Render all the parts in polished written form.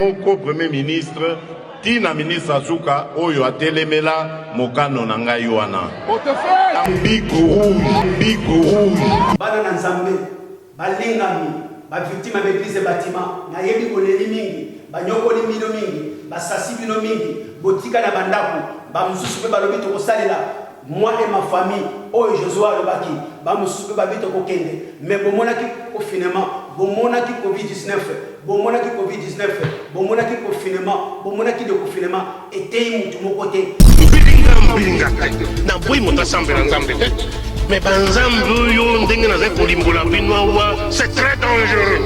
moko premier ministre tina ministre Azuka oyo atelemela mokano na ngai wana bigo rouge bana na nzambe balingami ba victime ba église bâtiment na yebi koleli mingi banyokoli mino mingi basasi bino mingi botika na bandako ba mususu pe balobi to kosalela moi et ma famille oyo Joshua lobaki ba mususu pe babito ko kende mais bomonaki confinement bomonaki covid-19 bomonaki covid-19 bomonaki confinement bomonaki de confinement était mutu mokote bilinga na boy moto asambela nzambe mais banzambe yo ndenge na kolimbola binoa c'est très dangereux.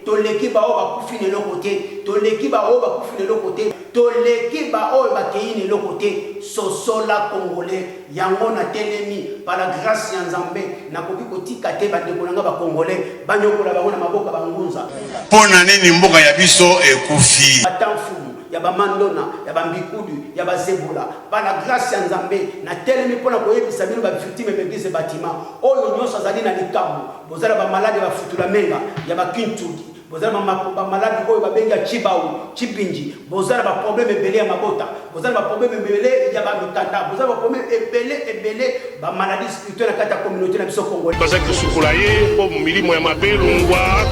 Toleki ba oba kufine le côté toleki ba oba kufine le côté toleki ba oba keine le côté sosola congolais yango na telemi par la grâce ya nzambe na koki kotika te ba dekolanga ba congolais banyokola ba na maboka ba ngunza pona nini mboka ya biso ekufi atamfumu ya ba mandona ya ba mbikudu ya ba zebola par la grâce ya nzambe na telemi pona koyebisa bino ba victime d'église bâtiment oyo nyoso azali na likambo bozala ba malade ba futula menga ya ba kintuki bozala ba malade oyo ba benga chibau chipinji bozala ba problème ebele ya mabota bozala ba problème ebele ya ba mikanda bozala ba problème ebele ba maladie spirituelle na kata communauté na biso congolais baza kusukula ye po milimo ya mabelungwa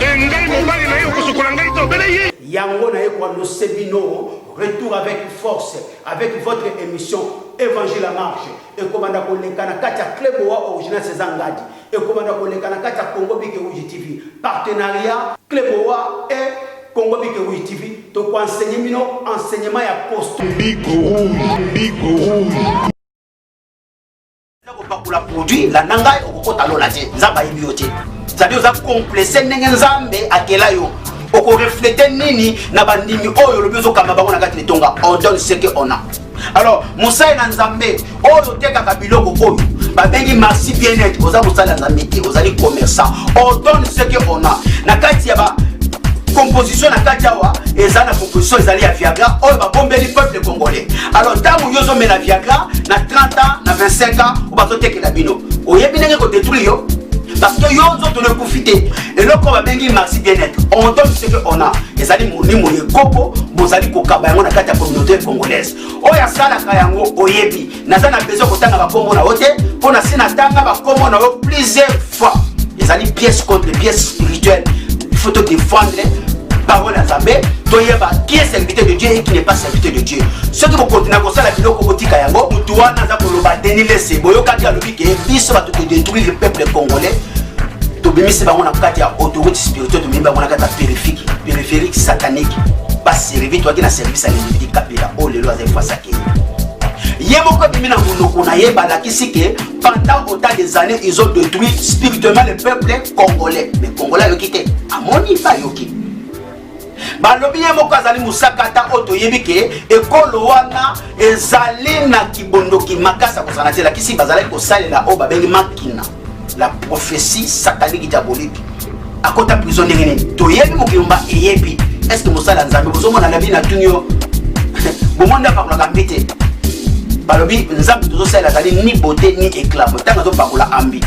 engai mobali na ye kusukula ngai to bele ye yango na ye kwa no sebino retour avec force avec votre émission Évangile à marche et commanda kolekana kati ya Kleboa original Césangadi et commanda kolekana kati ya Congo Bike Rouge TV partenariat Kleboa et Congo Bike Rouge TV to ko enseigner mino enseignement ya poste bigo rouge ko pakula produit la nanga okota lola te nzamba yibiote c'est-à-dire za complexer ndenge nzambe akela yo oko refléter nini na bandimi oyo le bezo kama bango na kati letonga on donne ce que on a. Alors Moussa na nzambe oyo teka kabiloko oyo ba bengi merci bien-être oza musala nzambe ti ozali commerçant on donne ce que on a na kati ya ba composition na kati awa ezana composition ezali ya Viagra oyo ba bombeli peuple congolais. Alors tamu yozo mena Viagra na 30 ans na 25 ans ou bazo tekela bino oyebi ndenge ko détruire yo parce que yo nzoto ne profiter et le ko ba bengi merci bien-être on donne ce que on a ezali monimo ye kopo bozali kokaba yango na kati ya communauté congolaise oya sala ka yango oyebi nazana besoin kotanga ba kombo na ote pona sina tanga ba kombo na yo plusieurs fois ezali pièce contre pièce spirituelle il faut te défendre parole à Zambé toyeba qui est serviteur de Dieu et qui n'est pas serviteur de Dieu ceux qui vont continuer à ça la biloko kotika yango mutuana za koloba denile se boyo kati ya lobiki biso ba to détruire le peuple congolais to bimisi bango na kati ya autoroute spirituelle to bimba bango na kati ya périphérique satanique pas servir toi qui na service à l'individu kapela o lelo aza face à qui yemoko bimina munoko na yeba la kisike pendant autant des années ils ont détruit spirituellement le peuple congolais mais congolais yokite amoni ba yoki balobi ye moko azali musakata oto yebike ekolo wana ezali na kibondoki makasa kosana te la kisi bazali kosalela o babengi makina la prophétie satanique diabolique akota prison ndenge nini toyebi mokilomba eyebi est-ce que mosala nzambe bozomona na bina tunyo bomonda pakolaka mbete balobi nzambe tozosala ezali ni beauté ni éclat botanga zopakola ambi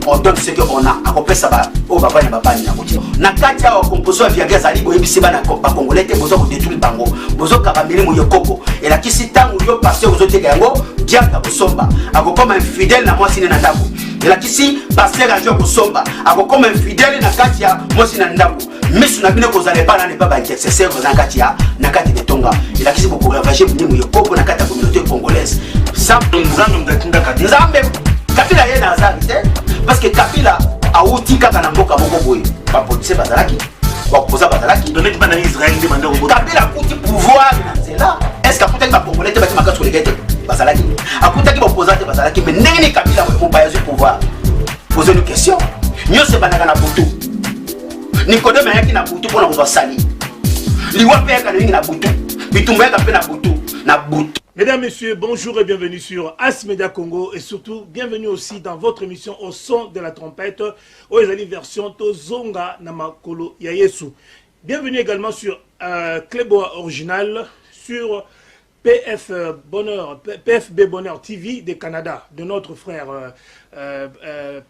on donne ce que on a akopesa ba o baba na baba na kotia na kati ya composition ya Viagra zali boyebisi bana ba congolais te bozo ko détruire bango bozo kaba milimo yokoko et la kisi tangu yo pasteur ozoteka yango diaka bosomba akokoma infidèle na mwasi na ndako et la kisi pasteur ajo bosomba akokoma infidèle na kati ya mwasi na ndako misu na bino kozale bana ne baba intercesseur na kati de tonga et la kisi boko ravager milimo yokoko na kati ya communauté congolaise nzambe Kabila ye na azali te parce que Kabila a outi kaka na mboka moko boye ba police bazalaki ba koza bazalaki donner pas na Israël demande au Kabila outi pouvoir na zela est-ce que peut-être ba congolais te ba maka sur les gars bazalaki akuta ki ba opposant bazalaki mais ndenge Kabila mo ba yazu pouvoir poser une question nyo se banaka na butu Nikodème yaki na butu pona ko sali liwa pe yaka na butu bitumba yaka pe na butu. Mesdames, Messieurs, bonjour et bienvenue sur As Media Congo et surtout bienvenue aussi dans votre émission au son de la trompette aux version Tozonga Namakolo Yayesu. Bienvenue également sur Kleboa Original, sur PFB Bonheur TV de Canada, de notre frère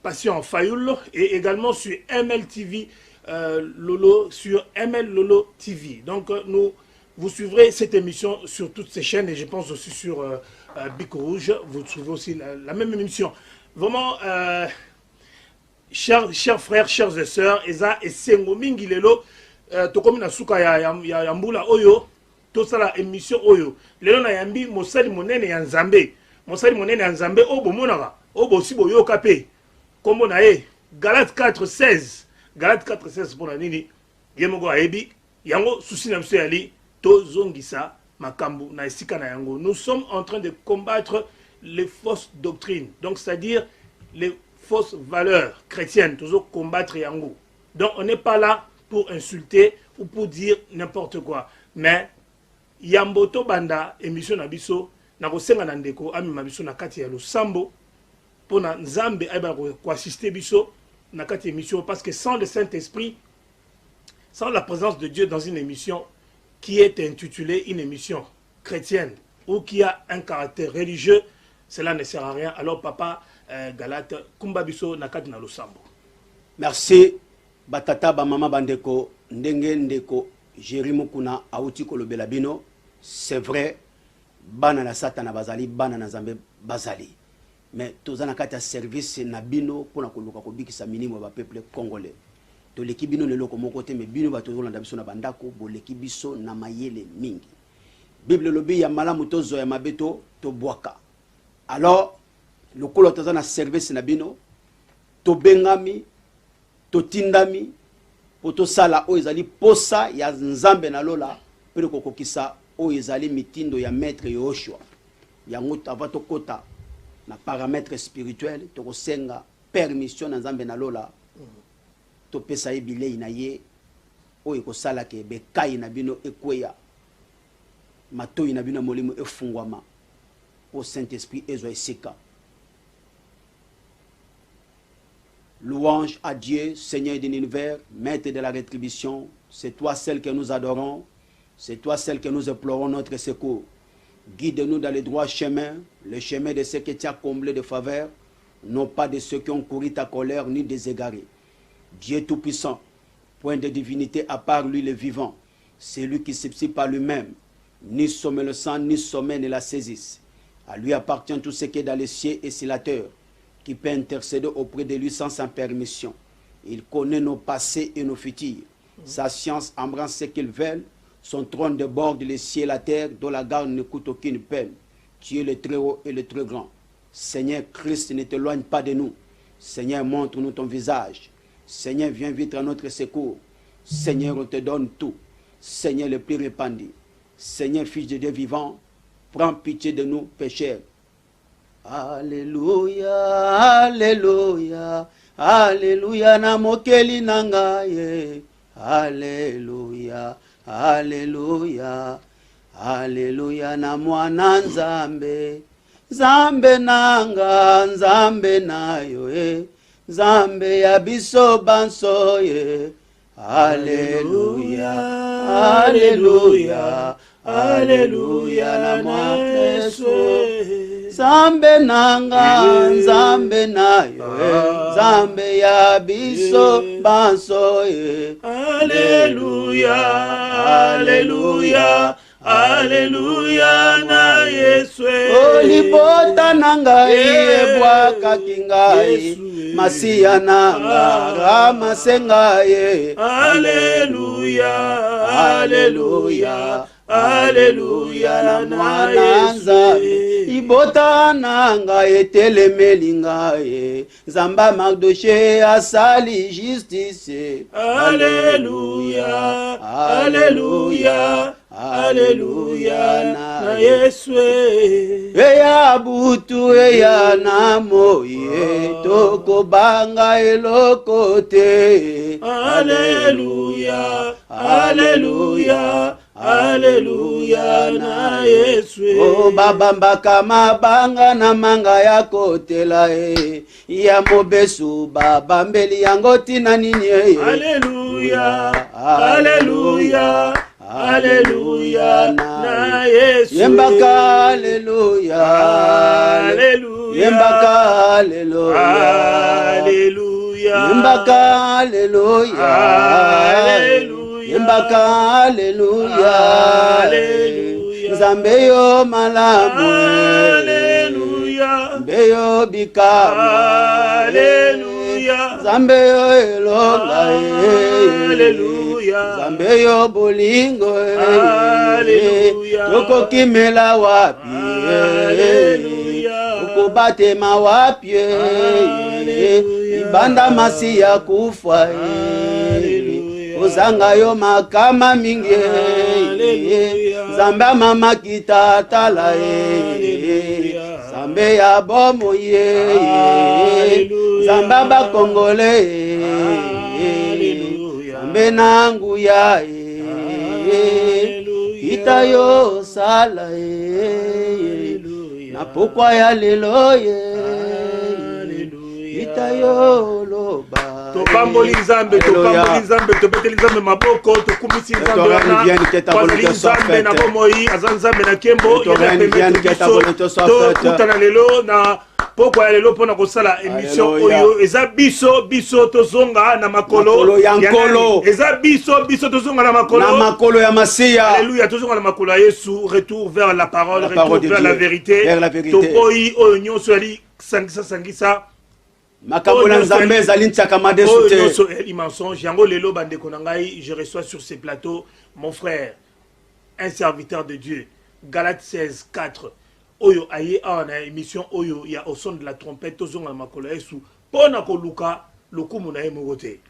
Patient Fayoul, et également sur MLTV Lolo sur ML Lolo TV. Donc vous suivrez cette émission sur toutes ces chaînes et je pense aussi sur Bic Rouge. Vous trouvez aussi la même émission. Vraiment, chers frères, chers et sœurs, Eza et Sengo Mingi Lelo, Tokomi na suka ya mbula oyo, to sala émission oyo. Lelo na yambi mosali monene ya Nzambe. Mosali monene ya Nzambe obo monaka, obo sibo yo kape. Kombo na e Galate 4:16. Galate 4:16 pour la nini. Yemogo aebi, yango souci na mso yali, to zongisa makambu na esika na yango. Nous sommes en train de combattre les fausses doctrines. Donc c'est-à-dire les fausses valeurs chrétiennes, toujours combattre yango. Donc on n'est pas là pour insulter ou pour dire n'importe quoi. Mais Yamboto Banda émission na biso na kosenga na ndeko ami mabiso na kati ya losambo pour na Nzambe aiba ko assister biso na kati émission parce que sans le Saint-Esprit, sans la présence de Dieu dans une émission qui est intitulée une émission chrétienne ou qui a un caractère religieux, cela ne sert à rien. Alors papa Galate kumba biso na kati na losambo. Merci batata ba mama bandeko ndenge ndeko Jérimo kuna auti kolobela bino. C'est vrai, bana na satana bazali, bana na Nzambe bazali. Mais tozana kati service na bino pona koluka kobikisa minimo ba peuple congolais. To leki bino lelo ko moko te mais bino ba tozolanda biso na bandako bo leki biso na mayele mingi. Bible lobi ya malamu tozo ya mabeto to bwaka. Alors le kolo tozana service na bino to bengami to tindami poto sala o ezali posa ya Nzambe na lola pele kokokisa o ezali mitindo ya maître Yoshua yango avato kota na paramètre spirituel to kosenga permission na Nzambe na lola to pesa ebile na ye o ekosala ke be kai na bino ekweya matoi na bino molimo efungwama au Saint-Esprit ezwa esika. Louange à Dieu, Seigneur de l'univers, Maître de la rétribution. C'est toi celle que nous adorons. C'est toi celle que nous implorons notre secours. Guide-nous dans les droits chemins, le chemin de ceux qui t'ont comblé de faveur, non pas de ceux qui ont couru ta colère ni des égarés. Dieu tout-puissant, point de divinité à part lui le vivant, c'est lui qui subsiste par lui-même. Ni sommet le sang, ni sommet ne la saisissent. À lui appartient tout ce qui est dans les cieux et sur la terre, qui peut intercéder auprès de lui sans sa permission. Il connaît nos passés et nos futurs. Sa science embrasse ce qu'il veut. Son trône déborde les cieux et la terre, dont la garde ne coûte aucune peine. Tu es le très haut et le très grand. Seigneur Christ, ne t'éloigne pas de nous. Seigneur, montre-nous ton visage. Seigneur, viens vite à notre secours. Seigneur, on te donne tout. Seigneur, le plus répandu. Seigneur, Fils de Dieu vivant, prends pitié de nous, pécheurs. Alléluia, Alléluia, Alléluia, na mokeli nangaye. Alléluia, Alléluia, Alléluia, na mwana Nzambe. Nzambe nanga, Nzambe nayo, Nzambe ya biso banso ye. Alléluia, Alléluia, Alléluia, na mwana Yesu. Nzambe nanga, Nzambe nayo, Nzambe ya biso banso ye. Alléluia, Alléluia, Alléluia na Yesu. Olibota nanga ebwaka kingai, Masia nanga ramasenga ye. Alléluia, Alléluia, Alléluia na Yesu. Ibota nanga etelemeli ngai, Nzamba Mardoché asali justice. Alléluia, Alléluia, Alléluia na Yesu. Eya butu eya na moye, toko banga elokote. Alléluia, Alléluia, Alléluia na Yesu. O babamba kama banga na manga ya kotela ya mobesu babambeli yango tina nini Alléluia, Alléluia, Alléluia na Yesu. Yembaka Alléluia, Alléluia, yembaka Alléluia, Alléluia. Yembaka Alléluia. Yembaka Alléluia. Nzambe yo malamu. Nzambe yo bikamu. Nzambe yo elonga. Nzambe yo bolingo. Toko kimela wapi. Toko batema wapi. Ibanda masi ya kufa. Ozanga yo makama mingi. Nzambe mama kitatala. Nzambe ya bomo ye. Nzambe bakongole. Nzambe nangu ya. Ita yo sala. Na pokwa ya lelo ye. Ita yo loba. Tobamboli Nzambe, tobamboli Nzambe, tobeteli Nzambe maboko, tokumisi Nzambe wana. Kwazali Nzambe na bomoi, azan Nzambe na kembo, yana pemetu biso, tokutana lelo na pokwa ya lelo pona kosala émission oyo, eza biso tozonga na makolo ya nkolo. Eza biso tozonga na makolo ya Masiya. Alléluia, tozonga na makolo ya Yesu, retour vers la parole, retour vers la vérité. Tokoyi oyo nyonso yali sangisa. Makabola Nzambe ezali ntiaka madesu te. Mensonge yango lelo bandeko na ngai, je reçois sur ces plateaux mon frère, un serviteur de Dieu, Galates 16:4. Oyo aye na émission oyo ya au son de la trompette tozonga makolo Yesu pona koluka lokumu na yemogote.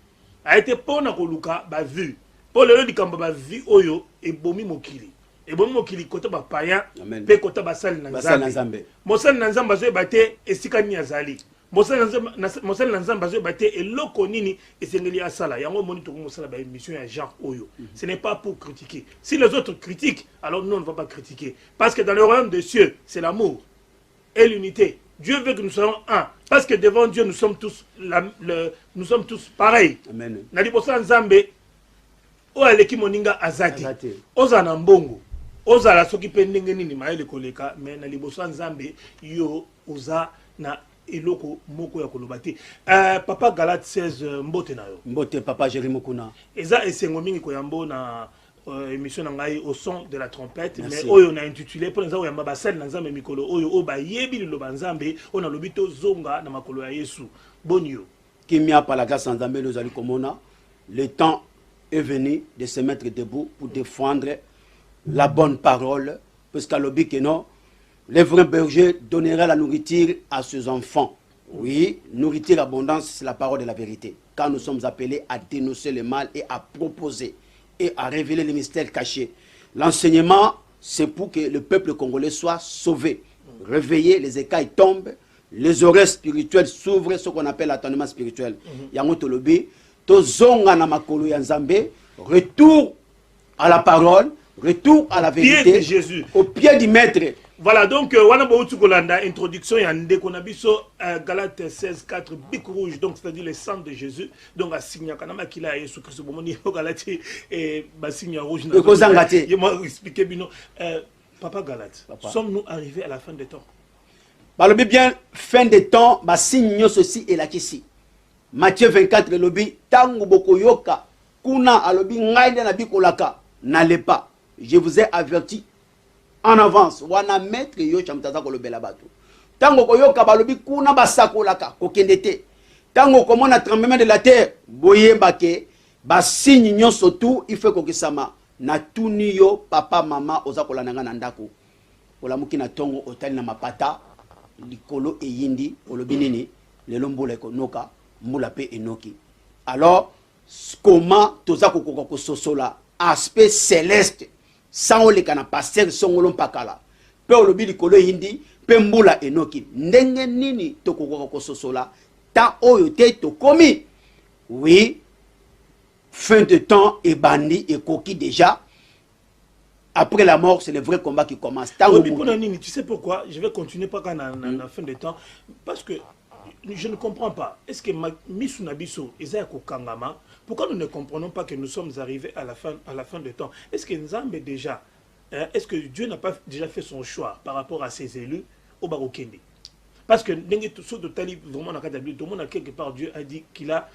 A été pona koluka ba vu. Po lelo dikamba ba vu oyo ebomi mokili. Ebomi mokili kota ba païen pe kota ba sali na Nzambe. Mosali na Nzambe zo bate esika ni azali. Mosali na Nzambe zo bate eloko nini esengeli asala. Yango moni to mosala ba émission ya genre oyo. Ce n'est pas pour critiquer. Si les autres critiquent, alors nous on ne va pas critiquer parce que dans le royaume des cieux, c'est l'amour et l'unité. Dieu veut que nous soyons un parce que devant Dieu nous sommes tous pareils. Amen. Na libosa Nzambe o aleki moninga azati. Oza na mbongo. Oza la soki pe ndenge nini maele koleka mais na libosa Nzambe yo oza na eloko moko ya kolobati. Papa Galates 16 mbote na yo. Mbote papa Jérémy Mokuna. Eza esengo mingi ko yambo na émission na ngai au son de la trompette. Merci. Mais oyo na intitulé pour nzambe yamba basali na Nzambe mikolo oyo o ba yebi liloba Nzambe ona lobito zonga na makolo ya Yesu. Bonio. Kimia par la grâce Nzambe nous allons komona. Le temps est venu de se mettre debout pour défendre la bonne parole parce qu'à l'obi que non. Les vrais bergers donneraient la nourriture à ses enfants. Oui, nourriture abondance, c'est la parole de la vérité. Quand nous sommes appelés à dénoncer le mal et à proposer et à révéler les mystères cachés. L'enseignement, c'est pour que le peuple congolais soit sauvé. Réveillé, les écailles tombent, les oreilles spirituelles s'ouvrent, ce qu'on appelle l'attennement spirituel. Yango tolobi, tozonga na makolo ya Nzambe, retour à la parole, retour à la vérité, pied de Jésus. Au pied du maître. Voilà, donc, wana bautu kolanda introduction ya ndeko na biso Galates 16:4 bic rouge, donc c'est-à-dire le sang de Jésus. Donc a signa kana makila Yesu Christ bomoni Galate et ba signa rouge na. Ko zangate. Je m'a expliqué bino papa Galate. Sommes-nous arrivés à la fin des temps? Balobi bien fin des temps, ba signe ceci et la kisi. Matthieu 24 lobi tangu bokoyoka kuna alobi ngaide na bikolaka n'allez pas. Je vous ai averti en avance wana maître yo chamtaza kolobela bato tango koyoka balobi kuna basakolaka kokendete tango komona tremblement de la terre boyeba ke ba signe nyonso tout il faut kokisama na tuni yo papa mama oza kolananga na ndako olamuki na tongo otali na mapata likolo eyindi olobi nini lelo mbula ekonoka mbula pe enoki. Alors comment toza kokoka kososola aspect céleste sans ole kana passer songolo pakala pe olobi likolo hindi pe mbula enoki ndenge nini tokokoka kososola ta oyo te tokomi. Oui, fin de temps et bandi et coquille déjà. Après la mort, c'est le vrai combat qui commence. Oui, tu sais pourquoi? Je vais continuer par la fin de temps parce que je ne comprends pas. Est-ce que Misunabiso Isaac Kangama, pourquoi nous ne comprenons pas que nous sommes arrivés à la fin de temps? Est-ce que Nzambe déjà, est-ce que Dieu n'a pas déjà fait son choix par rapport à ses élus au Barokende? Parce que tout de tali vraiment dans le tout le monde a quelque part Dieu a dit qu'il a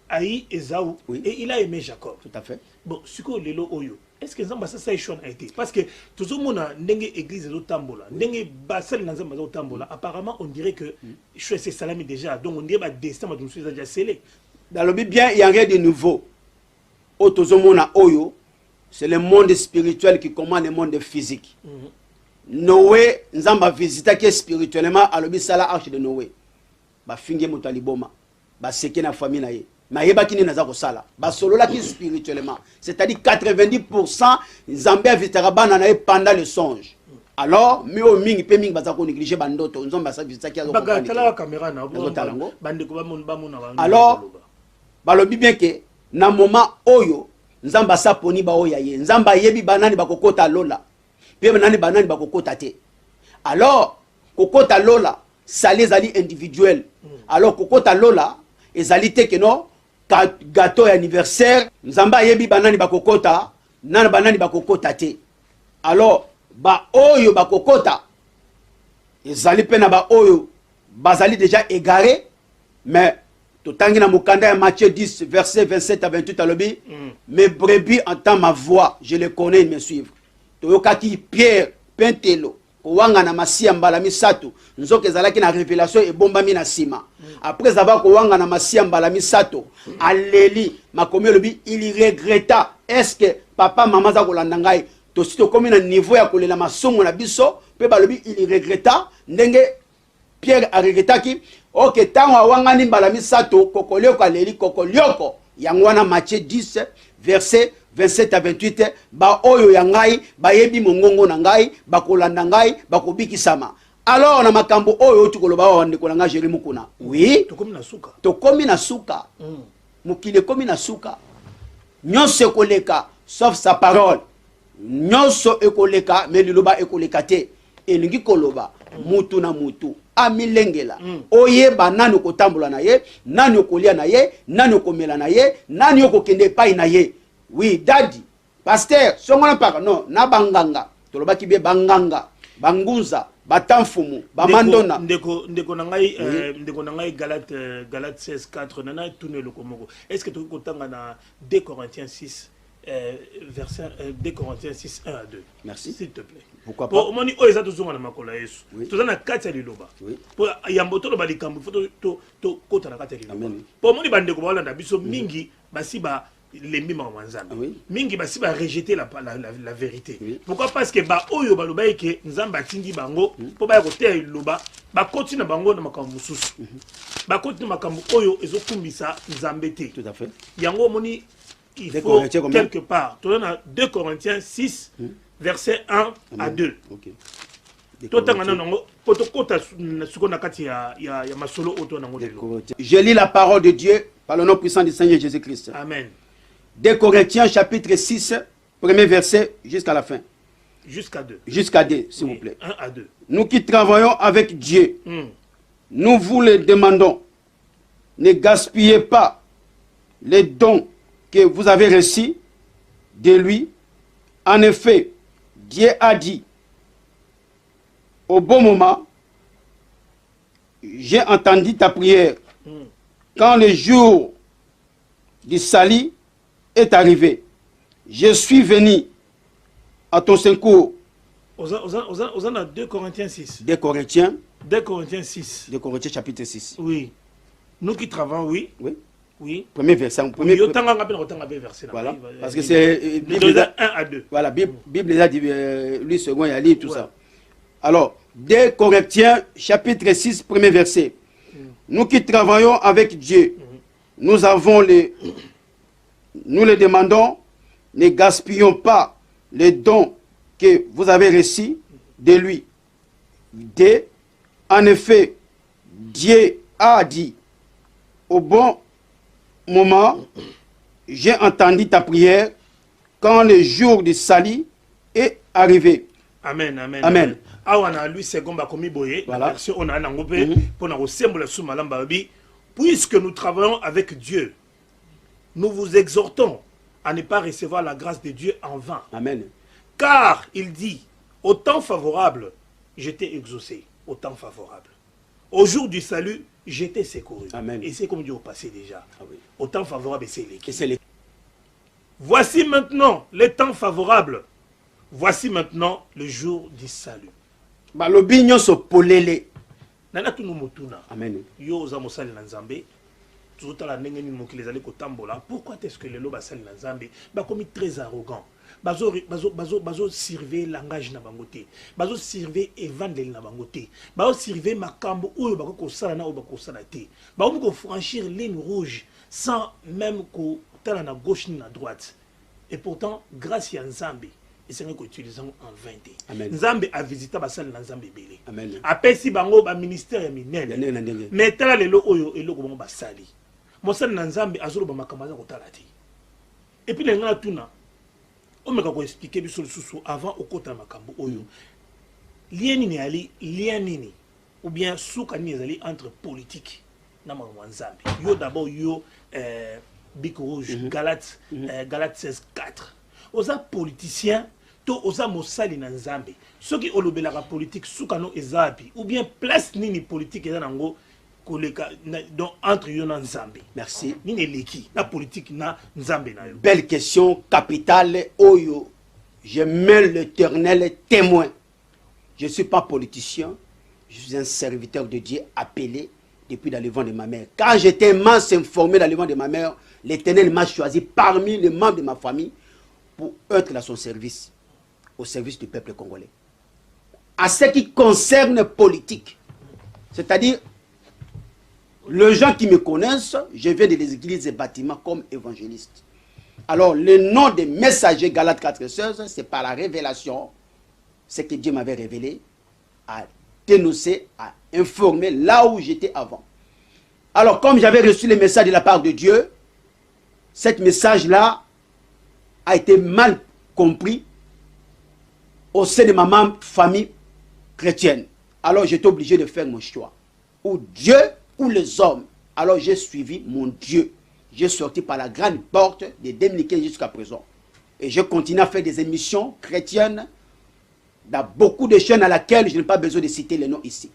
haï Esaü et il a aimé Jacob. Tout à fait. Bon, ce que lelo oyo. Est-ce que Nzamba ça a été? Parce que tout le monde a une église de Tambola, une basselle de Tambola. Apparemment, on dirait que je suis salami déjà. Donc on dirait que le destin de suis déjà scellé. Dans le bien, il y a rien de nouveau. Otozomona oyo, c'est le monde spirituel qui commande le monde physique. Noé, Nzamba visita qui spirituellement à l'obi sala arche de Noé. Ba finge motaliboma, ba seke na famille na ye. Ma yeba kini naza ko sala. Ba solo la qui spirituellement. C'est-à-dire 90% Nzamba visitera bana na ye pendant le songe. Alors, mais au mingi pe mingi baza ko négliger bandoto, Nzamba sa visita qui a la caméra na bande ko ba mona. Alors, balobi bien que na moment oyo Nzamba sa poni ba oya ye. Nzamba yebi banani ba kokota lola. Puis banani ba kokota te. Alors, kokota lola sali ezali individuel. Alors kokota lola ezali te que non gâteau anniversaire Nzamba yebi banani ba kokota nana banani ba kokota te. Alors ba oyo ba kokota ezali pe na ba oyo bazali déjà égaré mais totangi na mukanda ya Matthieu 10 verset 27 à 28 alobi mes brebis entendent ma voix, je les connais, ils me suivent. Toyokaki Pierre Pentelo kowanga na masia mbala misato nzoke ezalaki na révélation ebombami na sima. Après avoir kowanga na masia mbala misato aleli makomi lobi il regretta est-ce que papa maman za kolanda ngai to sito komi na niveau ya kolela masongo na biso pe balobi il regretta ndenge Pierre a regrettaki ok tango awangani mbala misato kokolioko aleli kokolioko yangwana Matthieu 10 verset 27 à 28 ba oyo ya ngai ba yebi mongongo na ngai ba kolanda ngai ba kobikisama. Alors na makambo oyo tukoloba wa ndeko na Jérémie kuna oui tokomi na suka mukile komi na suka nyonso ekoleka sauf sa parole nyonso ekoleka mais liloba ekoleka te elingi koloba mutu na mutu amilengela oyeba nani okotambola na ye nani okolia na ye nani okomela na ye nani okokende pai na ye. Oui, daddy, pasteur, songona paka non, na banganga, tolobaki be banganga, bangunza, batamfumu, bamandona. Ndeko nangai Galate 16:4 nana tourner le komoko. Est-ce que tu kotanga na 2 Corinthiens 6 verset 2 Corinthiens 6 1 à 2. Merci. S'il te plaît. Pourquoi pas? Pour moni oeza tozonga na makola Yesu. Tozana kati ya liloba. Pour yamboto lo balikambu to kota na kati ya liloba. Pour moni bandeko ba Holanda biso mingi basiba les mima wanzana mingi basi ba rejeter la vérité. Pourquoi? Parce que ba oyo baloba ke nzamba tindi bango po ba ko te loba ba continue bango na makambo mususu ba continue makambo oyo ezokumbisa nzambe te. Tout à fait. Yango moni il faut quelque part tu donnes 2 Corinthiens 6 verset 1 à 2. OK. Je lis la parole de Dieu par le nom puissant du Seigneur Jésus-Christ. Amen. 2 Corinthiens chapitre 6, premier verset jusqu'à la fin. Jusqu'à 2. Jusqu'à 2, s'il vous plaît. 1 à 2. Nous qui travaillons avec Dieu, nous vous le demandons, ne gaspillez pas les dons que vous avez reçus de lui. En effet, Dieu a dit, au bon moment, j'ai entendu ta prière. Quand le jour du salut est arrivé, je suis venu à ton secours. Aux 2 Corinthiens 6. 2 Corinthiens. 2 Corinthiens 6. 2 Corinthiens chapitre 6. Oui. Nous qui travaillons, oui. Oui. Oui. Premier verset. Voilà. Parce que c'est... Bible 1 à 2. Voilà. Bible a dit, lui second, il a lu tout ça. Alors, 2 Corinthiens chapitre 6, premier verset. Nous qui travaillons avec Dieu, nous le demandons, ne gaspillons pas les dons que vous avez reçus de lui. En effet, Dieu a dit, au bon moment, j'ai entendu ta prière quand le jour du salut est arrivé. Amen, amen. Amen. Awana lui second ba komi boye, voilà. Version on a nangopé pour na ressemble sous malamba bi, puisque nous travaillons avec Dieu, nous vous exhortons à ne pas recevoir la grâce de Dieu en vain. Amen. Car il dit, au temps favorable, je t'ai exaucé, au temps favorable. Au jour du salut, j'étais secouru. Amen. Et c'est comme Dieu au passé déjà. Ah oui. Au temps favorable, c'est l'équipe. Et c'est les... Voici maintenant les temps favorables. Voici maintenant le jour du salut. Balobi nyonso polele. Nana tunu motuna. Amen. Yo oza mosali na Nzambe. Tozotala ndenge nini mokili ezali kotambola. Pourquoi est-ce que les loba basali na Nzambe bakomi très arrogant? Bazo surveiller langage na bangote. Bazo surveiller evangile na bangote. Bazo surveiller makambo oyo bako kosala na oyo bako kosala te. Bazo ko franchir ligne rouge sans même ko tala na gauche ni na droite. Et pourtant grâce à Nzambe et c'est qu'on utilise en 20. Nzambe a visité basali na Nzambe belé. Amen. Apesi bango ba ministère ya minene. Mais tala lelo oyo eloko bango basali. Mosali na Nzambe azolo ba makambo za kotala te. Et puis les ngana tuna on m'a expliqué biso susu avant au kota makambo oyo. Lien nini ali lien nini ou bien souka nini ezali entre politique na Nzambe. Yo d'abord yo Bic Rouge Galate Galate 16:4. Oza politicien to oza mosali na Nzambe. Soki olobelaka politique souka no ezabi ou bien place nini politique eza nango donc entre yo na Nzambe. Merci. Nini leki la politique na Nzambe na yo. Belle question capitale oyo. Je mets l'Éternel témoin. Je ne suis pas politicien, je suis un serviteur de Dieu appelé depuis dans le ventre de ma mère. Quand j'étais mince informé dans le ventre de ma mère, l'Éternel m'a choisi parmi les membres de ma famille pour être dans son service, au service du peuple congolais. À ce qui concerne politique, c'est-à-dire les gens qui me connaissent, je viens des églises et bâtiments comme évangéliste. Alors, le nom des messagers Galates 4:16, c'est par la révélation, ce que Dieu m'avait révélé, à dénoncer, à informer là où j'étais avant. Alors, comme j'avais reçu le message de la part de Dieu, ce message-là a été mal compris au sein de ma famille chrétienne. Alors, j'étais obligé de faire mon choix. Ou Dieu ou les hommes. Alors, j'ai suivi mon Dieu. J'ai sorti par la grande porte de 2015 jusqu'à présent. Et je continue à faire des émissions chrétiennes dans beaucoup de chaînes à laquelle je n'ai pas besoin de citer les noms ici.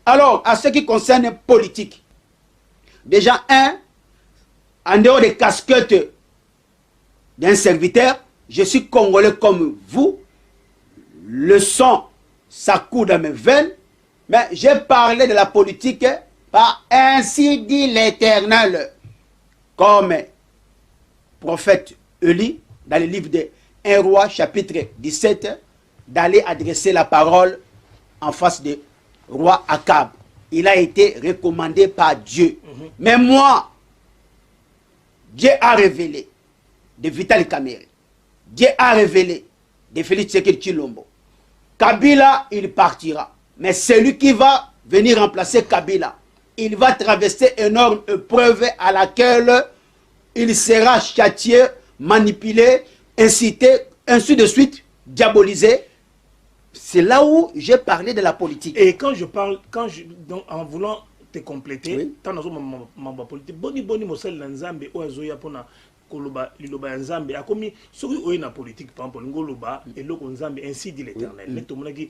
Alors, à ce qui concerne politique, déjà, en dehors des casquettes d'un serviteur, je suis congolais comme vous. Le sang, ça coule dans mes veines. Mais j'ai parlé de la politique par ainsi dit l'Éternel. Comme prophète Élie, dans le livre de 1 roi, chapitre 17, d'aller adresser la parole en face du roi Akab. Il a été recommandé par Dieu. Mais moi, Dieu a révélé de Vital Kamerhe. Dieu a révélé de Félix Tshisekedi Tshilombo. Kabila, il partira. Mais celui qui va venir remplacer Kabila, il va traverser une énorme épreuve à laquelle il sera châtié, manipulé, incité, ainsi de suite, diabolisé. C'est là où j'ai parlé de la politique. Et quand je parle, donc, en voulant te compléter, tant dans ma politique, boni mosel Nzambe oazoya pona koloba liloba Nzambe akomi soki oye na politique par exemple ngoloba eloko Nzambe ainsi dit l'Éternel. Mais tout le monde qui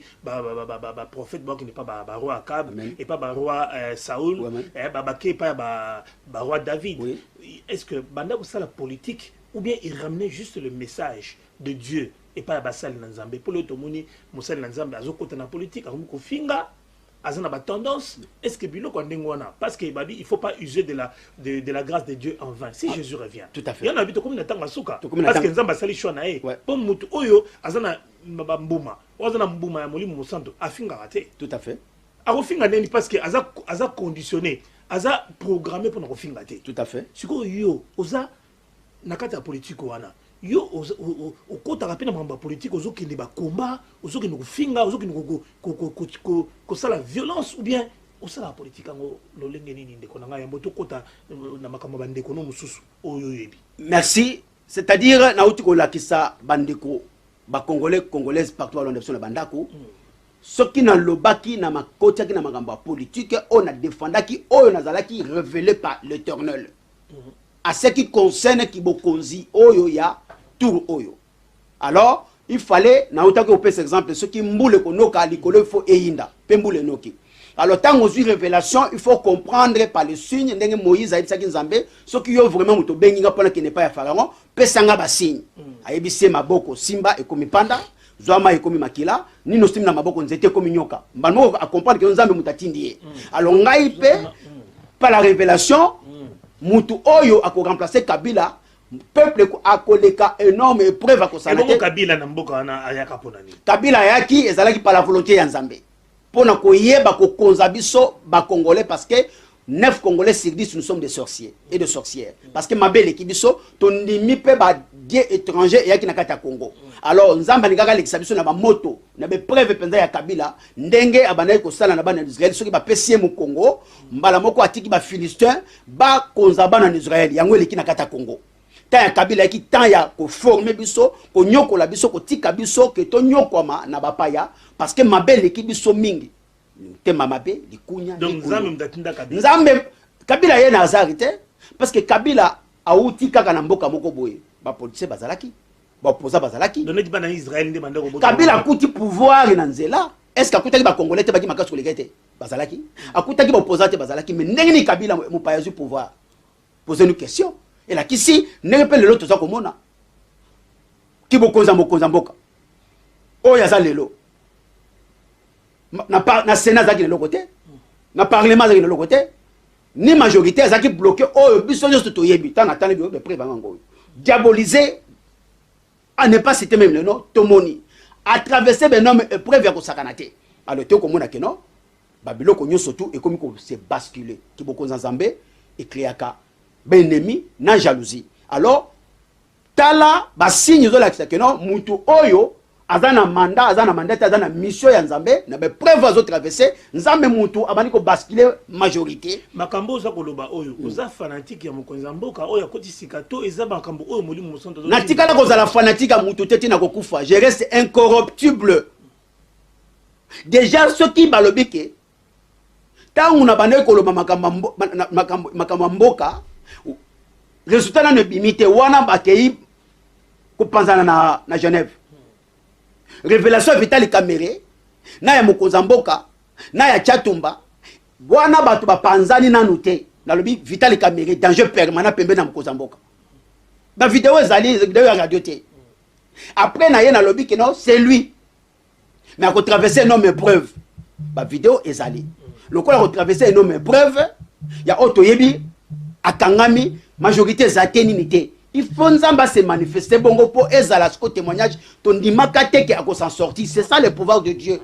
prophète qui n'est pas roi Akab et pas roi Saoul et pas roi David. Est-ce que banda ça la politique ou bien il ramenait juste le message de Dieu et pas basal Nzambe pour le tomoni mosal Nzambe azokota na politique akomiko finga azana ba tendance est-ce que biloko ndengwana parce que babi il faut pas user de la grâce de Dieu en vain si Jésus revient. Tout à fait. Il y en a bito comme natanga suka parce que Nzamba sali shona pour mutu oyo azana mbuma azana mbuma ya molimo mosanto afinga raté. Tout à fait. Akofinga neni parce que aza conditionné aza programmé pour na kofinga té. Tout à fait. Siko yo oza nakata ya politique wana yo okotaka pe na mamba politique ozokende bakomba ozokende kofinga ozokende kosala violence ou bien osala politique yango lolenge nini ndeko na ngai yambo tokota na makambo bandeko no mosusu oyo yebi. Merci. C'est-à-dire nauti kolakisa bandeko bakongolais congolaises partout à l'ondeption na bandako soki na lobaki na makoti ki na makambo politique on a défendaki oyo nazalaki révélé par l'Éternel. À ce qui concerne Kibokonzi oyo ya tour oyo. Alors, il fallait na utaki opes exemple ce qui mboule konoka likolo fo eyinda pe mboule noki. Alors, tant aux révélation, il faut comprendre par les signes, Moïse a dit ce qui est vraiment qui n'est pas un pharaon, pesanga ba signe. Aïbissé maboko, simba et komi panda, zoama et komi makila, ni no sim na maboko nzete komi nyoka. Mbano à comprendre que nous avons mutatindi. Alors, ngaïpe, par la révélation, mutu oyo a remplacé Kabila, peuple a koleka énorme épreuve à kosanate. Kabila na mboka na ayaka ponani. Kabila yaki ezalaki par la volonté ya Nzambe. Pour na koyeba ko konzabiso ba congolais parce que 9 congolais sur 10 nous sommes des sorciers et de sorcières parce que mabele kibiso ton ndimi pe ba dieu étranger yaki na kata Congo. Alors Nzamba ngaka lekisabiso na ba moto na be preuve penza ya Kabila ndenge abanai ko sala na bana Israël soki ba pesie mu Congo mbala moko atiki ba Philistin ba konzaba na Israël yango leki na kata Congo. Tant ya Kabila qui tant ya ko former biso ko nyoko la biso ko tika biso ke to nyokoma na bapaya parce que mabele ki biso mingi te mamabe likunya donc Nzambe mdatinda Kabila Nzambe Kabila ye na azarite parce que Kabila auti kaka na mboka moko boye ba police bazalaki ba opposa bazalaki donné ba na Israël ndi banda ko Kabila akuti pouvoir na nzela est-ce que akutaki ba congolais te ba ki makaso legete bazalaki akutaki ba opposa te bazalaki mais ndenge ni Kabila mo pa yazu pouvoir poser une question. Et là, ici, n'est pas le lot de ça comme on a. Qui bokonza mboka. Oh, yaza lelo. Na Sénat zaki de l'autre côté. Na Parlement zaki de l'autre côté. Ni majorité zaki bloqué. Oh, biso juste to yebi. Tant attendre de près bango. Diaboliser. À ne pas citer même le nom. Tomoni. À traverser ben nom épreuve ya ko sakanate. Alors, te comme on a que non. Babylone konyo surtout et comme c'est basculé. Qui bokonza Nzambe et créaka. Ben ennemi na jalousie. Alors tala ba signe zo la que non mutu oyo azana mandat azana mission ya Nzambe na be preuve zo traverser Nzambe mutu abani ko basculer majorité makambo za koloba oyo oza fanatique ya mokonza mboka oyo akoti sikato eza makambo oyo molimo musonto na tikala ko za la fanatique ya mutu tete na kokufa je reste incorruptible. Déjà ceux qui balobike tangu na bande koloba makambo mboka résultat na ne bimite wana bakei ko panzana na Genève. Révélation Vital Kamere na ya mokonza mboka na ya Chatumba wana batu ba panzani na nute na lobi Vital Kamere danger permanent pembe na mokonza mboka. Ba vidéo ezali vidéo ya radio te. Après na ye na lobi que non c'est lui. Mais à traverser une épreuve. Ba vidéo ezali. Le quoi a traversé une épreuve, il y a auto yebi akangami majorité zateni nité. Il faut Nzamba se manifester bongo pour ezala ce témoignage ton dimakate qui a s'en sortir. C'est ça le pouvoir de Dieu.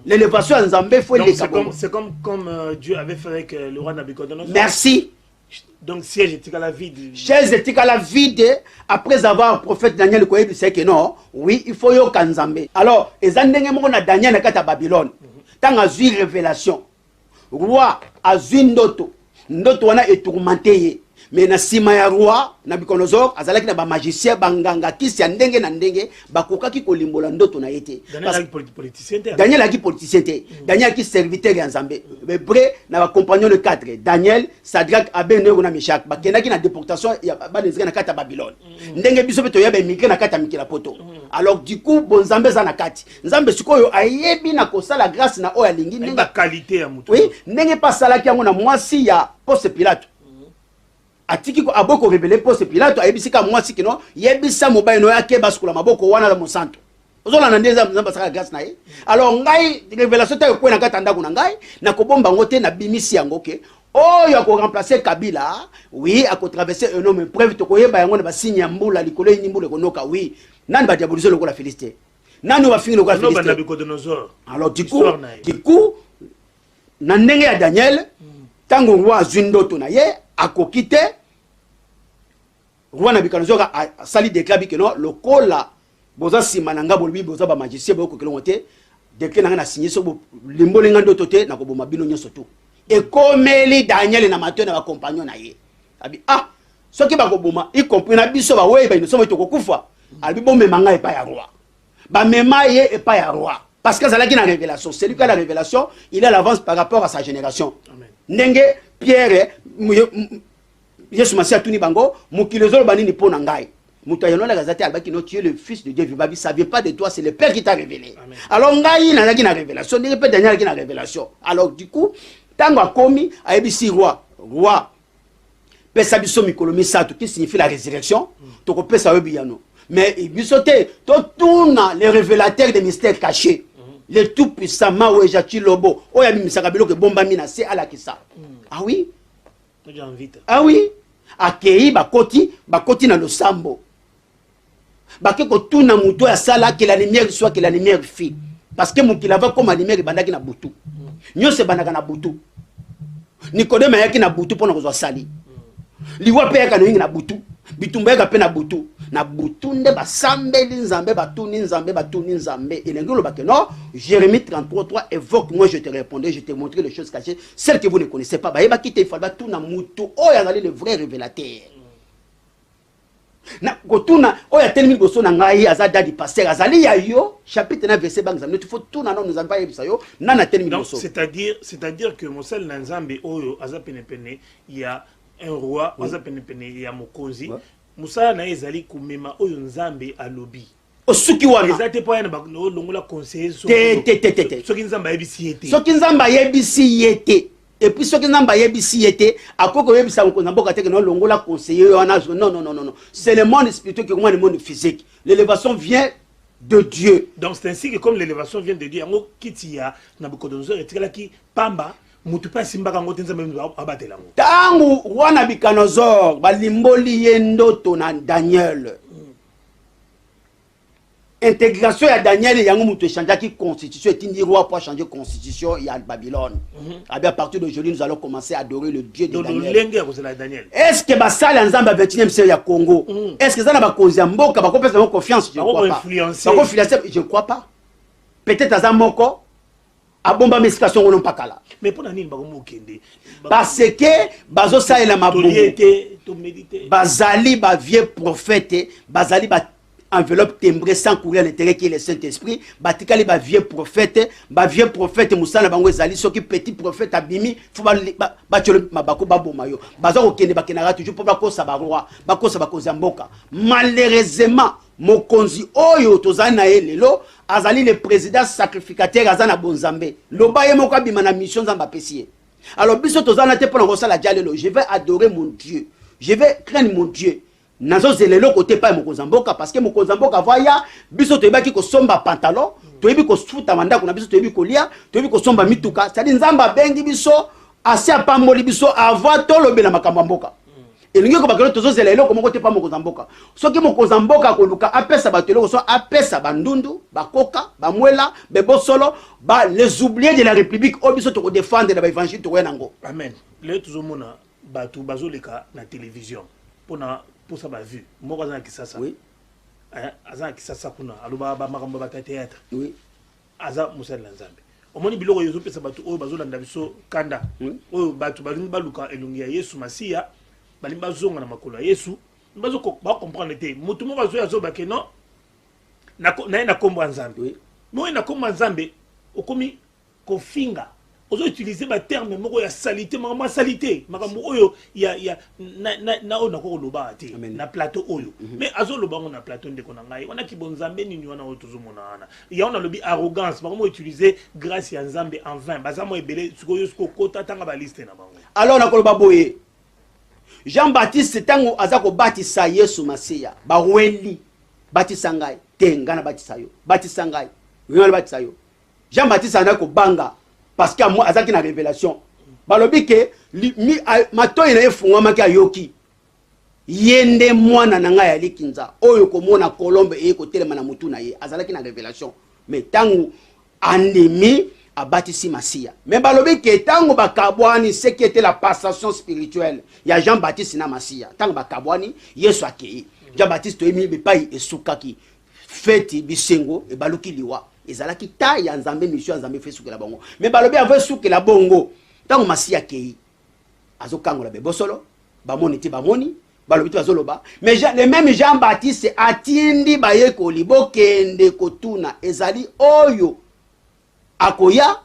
L'élévation à Nzambé faut les c'est comme Dieu avait fait avec le roi Nabucodonosor. Merci. Donc siège était à la vide. Siège était à la vide après avoir le prophète Daniel Koyebi c'est que non, oui, il faut yo Nzambé. Alors, ezandenge moko na Daniel na kata Babylone. Tant a eu révélation. Roi a eu ndoto. Ndoto wana est tourmenté. Mais na sima ya roi Nabucodonosor azalaki na ba magicien banganga kisi ya ndenge na ndenge bakokaki kolimbola ndoto na yete. Daniel aki politicien te. Daniel aki serviteur ya Nzambe. Bebre na ba compagnon de 4 Daniel, Sadrach, Abednego na Meshach bakendaki na déportation ya ba Israël na kata Babylone. Ndenge biso beto ya ba migrer na kata mikila poto. Alors du coup bon Nzambe za na kati. Nzambe sikoyo ayebi na kosala grâce na oya lingi ndenge ba qualité ya mutu. Oui, ndenge pa salaki yango na mwasi ya Ponce Pilate. Atiki ko aboko révélé Ponce Pilate ayebisika mwasi kino yebisa mobile no yake basukula maboko wana la mosanto. Ozola na ndeza Nzamba saka grâce na ye. Alors ngai révélation ta ko na kata ndaku na ngai na ko bomba ngote na bimisi yango ke oyo ako remplacer Kabila oui ako traverser un homme preuve to ko yeba yango na basinya ya mbula likolo ni mbula konoka oui nani ba diaboliser loko la félicité nani wa fingi loko la félicité. Alors du coup na ndenge ya Daniel tango roi Zundoto na ye akokite roi Nabucodonosor a sali déclaré que non le kola boza simananga bolbi boza ba magicien boko kelongote décret na signé so limbolenga ndoto te na ko boma bino nyonso tout et komeli Daniel na mato na ba compagnon na ye abi soki ba ko boma y compris na biso ba we ba ino somo to kokufa abi bombe manga e pa ya roi ba mema ye e pa ya roi parce que ça là qui na révélation celui qui a la révélation il a l'avance par rapport à sa génération. Amen. Ndenge Pierre Yesu Masia tuni bango mukilezolo banini pona ngai Moutayono la gazette albaki non, tu es le fils de Dieu vivant. Ça vient pas de toi, c'est le Père qui t'a révélé. Alors ngai na qui na révélation, n'est pas Daniel qui na révélation. Alors du coup, tango a commis a ebisi roi pesa biso mikolo misato qui signifie la résurrection, to ko pesa webiyano. Mais bisoté to tourna les révélateurs des mystères cachés. Le tout puissant Mawe Jati Lobo, oya misaka biloko bomba mina c'est ala kisa. Ah oui? Ah oui? Akei bakoti na losambo. Bake ko tuna muto ya sala que la lumière soit que la lumière fit. Parce que mukila va comme la lumière bandaki na butu. Nyo se bandaka na butu. Nikodeme yaki na butu pona kozwa sali. Liwa pe yaka no na butu. Bitumba yaka pe na butu. Na butu nde basambeli nzambe batuni nzambe. Et l'engolo bake non, Jérémie 33:3 évoque moi je te répondais, je t'ai montré les choses cachées, celles que vous ne connaissez pas. Ba yeba kite ifalba tuna mutu oyangali le vrai révélateur. Na kotuna oya telemi boso na ngai azada di pasteur azali ya yo chapitre 9 verset bang zamne tu faut tuna non nous avons pas yebisa yo nana telemi boso. C'est-à-dire que Mosel na nzambe oyo azapene pene il y a un roi azapene pene il y a mokonzi Moussa na ezali kumema oyo nzambe alobi osuki wana ezate po yana ba longola conseiller soki nzamba yebisi yete et puis ce que namba yebisi yete akoko yebisa ko namba ka teke non longola conseiller wana non c'est le monde spirituel qui est le monde physique. L'élévation vient de Dieu. Donc c'est ainsi que comme l'élévation vient de Dieu ngo kitia Nabucodonosor etikala ki pamba mutu pa simba kango tenza même abatela ngo tangu wana Nabucodonosor balimboli yendoto na Daniel. Intégration à Daniel et Yango Moutou changer qui constitution est une roi pour changer constitution il y a Babylone. À partir d'aujourd'hui nous allons commencer à adorer le Dieu de Daniel. Est-ce que basal ensemble 21e siècle ya Congo? Est-ce que ça n'a pas causé mboka ba kopesa confiance? Je ne crois pas. Je ne crois pas. Peut-être à moko a bomba mescation on pas kala. Mais pour nani ba ko kende? Parce que bazo ça et la mabou. Bazali ba vieux prophète, bazali ba enveloppe timbrée sans courir à l'intérieur qui est le Saint-Esprit. Batikali ba vieux prophète Moussa na bango ezali soki petit prophète abimi faut ba tcholo mabako babomayo. Baza ko kende bakenara toujours pour bakosa ba roi, bakosa bakoza mboka. Malheureusement mokonzi oyo tozali na lelo azali le président sacrificateur azana bonzambe. Loba ye moko abima na mission nzamba pesier. Alors biso tozana te pona kosala dialelo, je vais adorer mon Dieu. Je vais craindre mon Dieu. Nazo zelelo côté pas mokozamboka parce que mokozamboka voya biso toyebaki ko somba pantalon toyebi ko futa mandako na biso toyebi ko lia toyebi ko somba mituka c'est-à-dire nzamba bengi biso asi apamboli biso avant to lobela makambo mboka elingi ko bakelo tozo zelelo ko côté pas mokozamboka soki mokozamboka ko luka apesa batelo so apesa bandundu bakoka bamwela bebosolo ba les oubliés de la république obiso to ko défendre la évangile to wenango amen le tozomona batu bazoleka na télévision pour ça ba vu moko azana kisasa oui azana kisasa kuna aluba ba makambo ba théâtre oui aza musala nzambe omoni biloko yozo pesa batu oyo bazolanda biso kanda oyo batu balingi baluka elongi ya Yesu Masiya balingi bazonga na makolo ya Yesu bazoko ba comprendre te mutu moko azo yazoba ke non na kombo nzambe moi na kombo nzambe okomi kofinga ozo utiliser ba terme moko ya salité makambo salité makambo oyo ya na ona ko loba te na plateau oyo mais azo loba na plateau ndeko na ngai wana kibonzambe nini wana otozo monana ya ona lobi arrogance makambo utiliser grâce ya nzambe en vain bazamo ebele sikoyo siko kota tanga ba liste na bango. Alors na ko loba boye Jean-Baptiste tango azako batisa Yesu Masiya ba weli batisa ngai tenga na batisa yo batisa ngai ngana batisa yo Jean-Baptiste anako banga parce que moi azaki na révélation balobi ke matoyi na yefunga maki ayoki yende mwana na ngai alikinza oyo komona kolombe e ko telema na mutu na ye azalaki na révélation mais tangu andemi abatisi Masiya mais balobi ke tangu bakabwani ce qui était la passation spirituelle ya Jean-Baptiste na Masiya tangu bakabwani Yesu akei Jean-Baptiste emi bepai esukaki feti bisengo e baluki liwa ezalaki ta ya nzambe mission nzambe fe sukela bongo mais balobi avo sukela bongo tango Masiya kei azokangola bebosolo bamoni te bamoni balobi te bazoloba mais le même Jean-Baptiste atindi bayekoli bokende kotuna ezali oyo akoya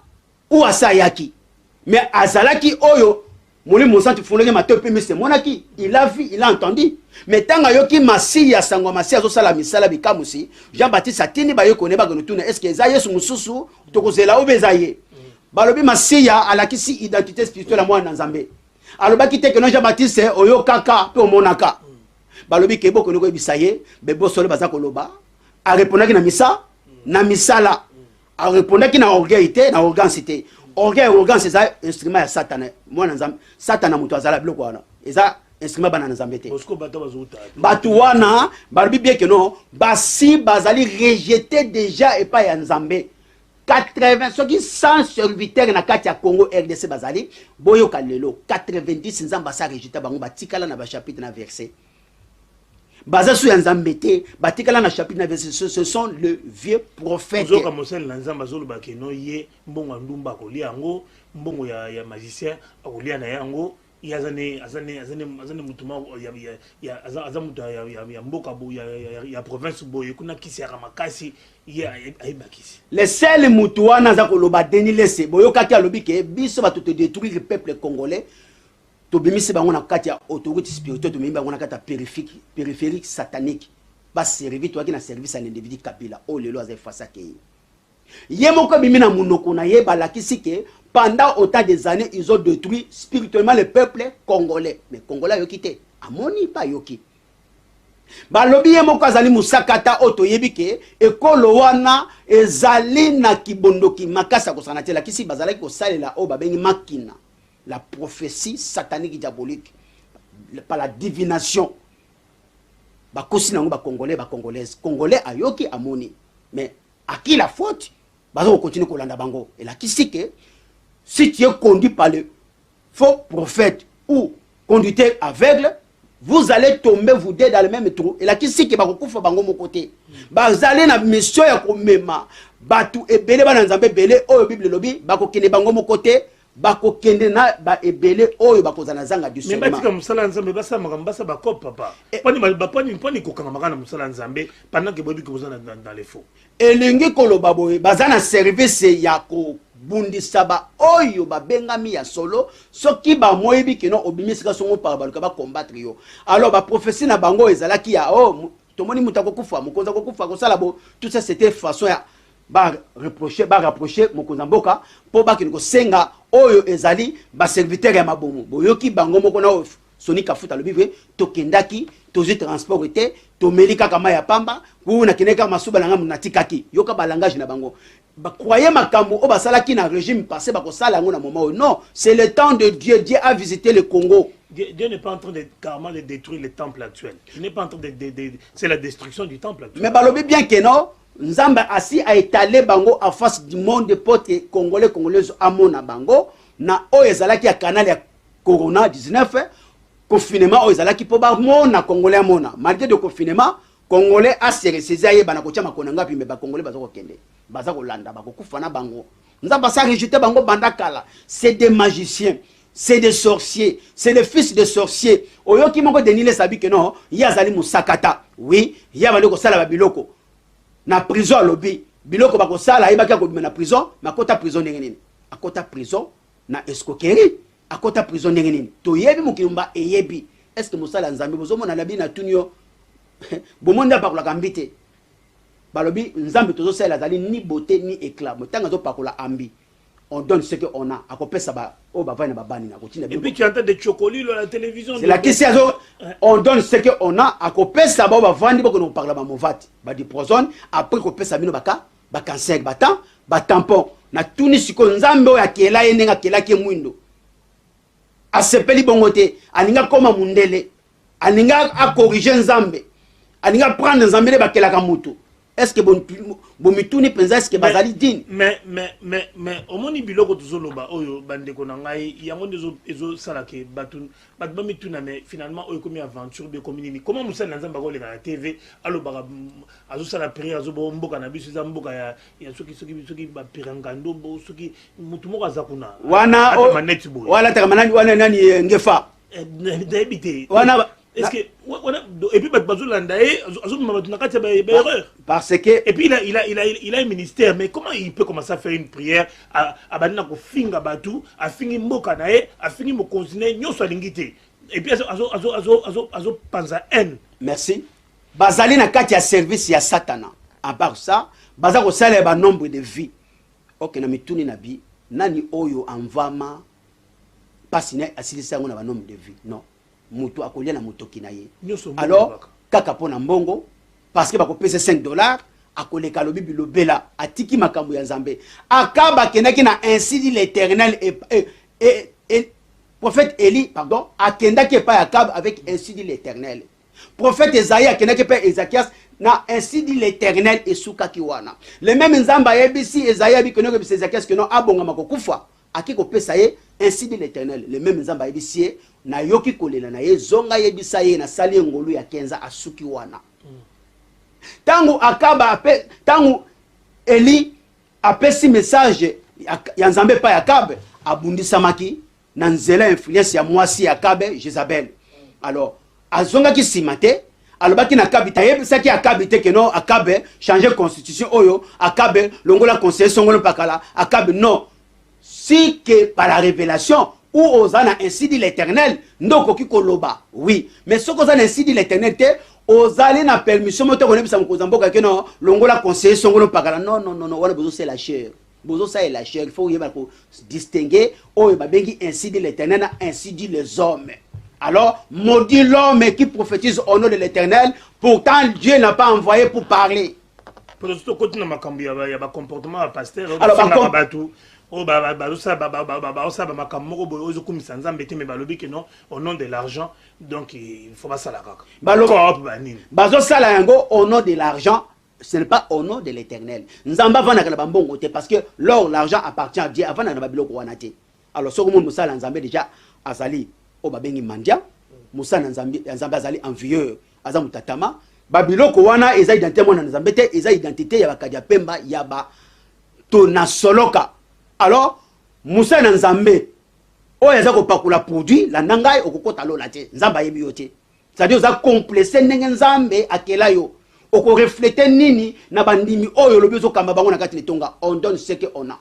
ou asayaki mais azalaki oyo Moli Monsanto Fulenge Matope mais c'est monaki. Il a vu, il a entendu. Mais tant que Massi ya sangwa Massi azo sala misala bikamusi, Jean-Baptiste Atini ba yo connaît ba gonotuna est-ce que Ezaye su mususu tokozela obezaye. Balobi Massi ya alakisi identité spirituelle à moi na Nzambe. Alobaki te que non Jean-Baptiste oyo kaka pe omonaka. Balobi kebo ko noko bisaye, bebo solo baza koloba. A répondaki na misa, na misala. A répondaki na orgueil na organcité. Orgueil c'est ça instrument ya Satan. Moi Nzambe, Satan na muto azala biloko wana. Eza instrument bana Nzambe te. Batu wana, balobi bien que non, basi bazali rejeté déjà et pas ya Nzambe. 80 ceux qui 100 serviteurs na kati ya Congo RDC bazali boyo kalelo 90 Nzamba sa rejeté bango batikala na ba chapitre na verset. Bazasu ya Nzambe te batikala na chapitre na verset, ce sont le vieux prophète. Ozoka mosel na Nzamba zolo bakeno ye mbongo ndumba kolia yango mbongo ya magicien akolia na yango yazane mutuma ya azamuta ya mboka bo ya province boye kuna kisi ya makasi ya aibakisi les seuls mutuana za koloba deni lese boyo kati alobi ke biso ba te détruire le peuple congolais to bimisi bango na kati ya autorité spirituelle to mimba ngona kati ya périphérique satanique ba servir to na service à l'individu Kabila o lelo aza fasa ke yemoko bimina munoko na ye balakisi ke pendant autant des années, ils ont détruit spirituellement le peuple congolais. Mais Congolais yo quitté. Amoni pas yoki. Balobi yemo kazali musakata oto yebike ekolo wana ezali na kibondoki makasa ko sanatela kisi bazali ko salela o babengi makina. La prophétie satanique diabolique par la divination. Bakosi nango ba congolais ba congolaise. Congolais ayoki amoni. Mais à qui la faute? Bazo continue ko landa bango. Et la kisi ke si tu es conduit par le faux prophète ou conducteur aveugle, vous allez tomber vous deux dans le même trou. Et là, qui c'est qui va couper bango mon côté? Vous allez na mission ya komema batu ebele ba nzambe belé oyo Bible lobi bako kende bango mon côté bako kende na ba ebele oyo bako zana zanga du seulement. Mais batika musala nzambe basa makambasa bako papa. Poni kokanga makana musala nzambe pendant que bobi ko zana dans les faux. Elingi koloba boye bazana service ya ko bundi saba oyo babengami ya solo soki ba moyebi keno obimisika songo par baluka ba combattre yo alors ba prophétie na bango ezalaki ya oh tomoni mutako kufa mukonza ko kufa ko sala bo tout ça c'était façon ya ba rapprocher mukonza mboka po ba kino senga oyo ezali ba serviteur ya mabomo boyoki bango moko na soni kafuta lobive tokendaki tozi transporté to melika kama ya pamba kuna kineka masuba na ngamu natikaki yoka ba langage na bango. Croyez makambo o basalaki na régime passé bakosala ngo na moment non c'est le temps de Dieu. Dieu a visité le Congo. Dieu n'est pas en train de carrément de détruire le temple actuel. Il n'est pas en train de c'est la destruction du temple actuel. Mais balobi bien que non Nzamba asi a étalé bango en face du monde pote congolais congolaises amona bango na o ezalaki ya canal ya Corona 19 confinement o ezalaki po ba mona congolais amona malgré le confinement congolais a se ressaisi aye bana kotia makona ngapi me ba congolais bazoko kende baza kolanda bakokufa na bango Nzamba sa rejeter bango bandakala. C'est des magiciens, c'est des sorciers, c'est des fils de sorciers. Oyoki moko denile sabi que non yazali musakata oui yabali ko sala ba biloko na prison lobby biloko bako sala ibaki ko na prison makota prison ndengenini akota prison na escroquerie akota prison ndengenini to yebi mukimba eyebi est-ce que musala Nzambe bozomo na labi na tunyo bomonda pakola kambite balobi Nzambe tozo sala zali ni beauté ni éclat motanga zo pakola ambi on donne ce que on a akopesa ba o ba vana ba bani na kotina et puis tu entends des chocolats à la télévision c'est la question on donne ce que on a akopesa ba vandi bako no parla ba movati ba di poison après kopesa bino baka ba cancer bata ba tampon na tuni siko Nzambe o yakela yenenga kela ke mwindo asepeli bongote aninga koma mundele aninga a corriger Nzambe aninga prendre Nzambe le bakela ka mutu. Est-ce que bon mituni penza est-ce que bazali din mais omoni biloko tuzoloba oyo bandeko na ngai yango ezo salake batun ba mituna mais finalement oyo comme aventure be comme nini comment musa na Nzamba ko le na TV alo ba azo sala prière azo bo mboka na biso za mboka ya soki ba pirangando bo soki mutu moko azakuna wana wala taka manani wana nani ngefa d'habiter wana est-ce que Et puis parce que et puis il a un ministère, mais comment il peut commencer à faire une prière à banina ko finga batu à fingi mboka nae à fingi mo continuer nyoso alingité et puis azo panza haine. Merci. Bazali na kati ya service ya Satana. À part ça, baza ko sala ba nombre de vies. OK na mituni na bi nani oyo envama pasine asilisa ngona ba nombre de vies. Non. Mutu akolia na mutoki na ye. Alors kaka pona mbongo parce que bako pesa $5 akoleka lobi bilobela atiki makambo ya Nzambe. Akaba kenaki na ainsi dit l'Éternel et prophète Élie pardon akendaki pa Akab avec ainsi dit l'Éternel. Prophète Esaïe akendaki pa Ézéchias na ainsi dit l'Éternel et soukaki wana. Le même Nzamba yebisi Esaïe abikonoko bi Ézéchias que non abonga makokufa akiko pesa ye ainsi dit l'Éternel. Le même Nzamba yebisi na yoki kolela na ye zonga yebisa ye na sali ngolu ya kenza asuki wana. Tangu Akaba tangu Eli apesi message ya Nzambe pa Akab abundisa maki na nzela influence ya mwasi ya Akabe Jezabel. Alors azonga ki simate alobaki na kabita yebisa ki akabite que non Akabe changer constitution oyo Akabe longola conseiller songolo pakala Akabe non si que par la révélation ou osana ainsi dit l'Éternel ndoko ki koloba oui mais ce qu'on a ainsi dit l'Éternel te osali na permission moto konebisa mokozamboka que non longola conseiller songolo pakala non wala besoin c'est la chair bozo ça est la chair il faut y distinguer oyo babengi ainsi dit l'Éternel ainsi dit les hommes. Alors maudit l'homme qui prophétise au nom de l'Éternel, pourtant Dieu n'a pas envoyé pour parler. Pour le côté de il y a un comportement à pasteur. Alors au nom de l'argent, donc il faut pas ça la au nom de l'argent, ce n'est pas au nom de l'Éternel. Nzamba va na bambongo te parce que l'or l'argent appartient à Dieu avant na babilo ko wanate. Alors ce que mon musala Nzambe déjà azali o babengi mandia musala Nzambe azali envieux azamu tatama babilo ko wana eza identité mona Nzambe te eza identité ya bakadia pemba ya ba tona soloka. Alors musala Nzambe o eza ko pakula produit la nangai okokota lola te Nzamba yebi yote. C'est-à-dire za complexer ndenge Nzambe akela yo oko refléter nini na bandimi oyo lobezo kamba bango na kati letonga on donne ce que on a.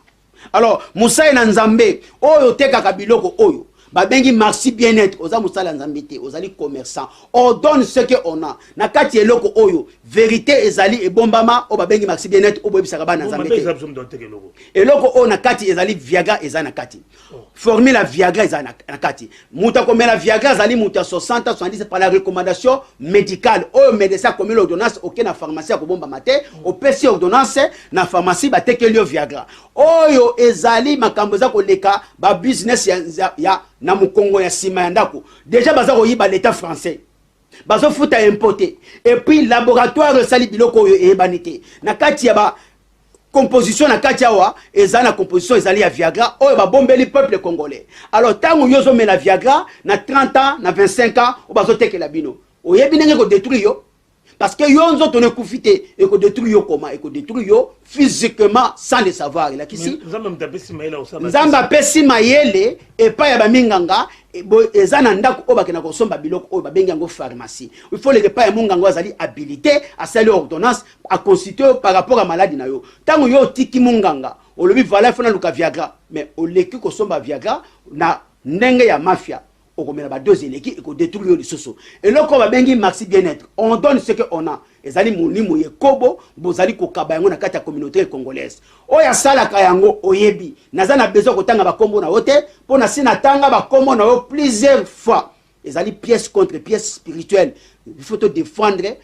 Alors Moussa na Nzambe oyo teka kabiloko oyo babengi merci bien-être oza Moussa Nzambe te ozali commerçant on donne ce que on a na kati eloko oyo vérité ezali e bombama o babengi merci bien-être o boyebisaka bana Nzambe te eloko o na kati ezali Viagra eza na kati formule la Viagra eza na kati muta komela Viagra ezali muta 60 70 par la recommandation médicale o médecin comme l'ordonnance aucun na pharmacie ko bomba maté o pesi ordonnance na pharmacie batekeli Viagra oyo ezali makambo za koleka ba business ya na mukongo ya sima ya ndako déjà baza koyiba l'état français bazo futa importer et puis laboratoire sali biloko oyo ebanité na kati ya ba composition na kati awa eza na composition ezali ya Viagra oyo ba bombeli peuple congolais. Alors tango yozo me la Viagra na 30 ans na 25 ans o bazo tekela bino oyebi ndenge ko détruire yo parce que yo nzo tone kufite et ko détruire yo comment et ko détruire yo physiquement sans le savoir la kisi Nzamba pesi mayele et pa ya ba minganga eza na ndako o bakena ko somba biloko o babengi yango pharmacie il faut le pas ya munganga azali habilité à sali ordonnance à constituer par rapport à maladie na yo tango yo tiki munganga o lobi vala fona luka Viagra mais o leki ko somba Viagra na ndenge ya mafia au combien ba deux éleki et ko détruire le soso et là ko ba bengi maxi bien-être on donne ce que on a ezali mulimo ye kobo bozali ko kaba yango na kati ya communauté congolaise o ya sala ka yango oyebi nazana besoin ko tanga ba kombo na hote pona sina tanga ba kombo na yo plusieurs fois ezali pièce contre pièce spirituelle il faut te défendre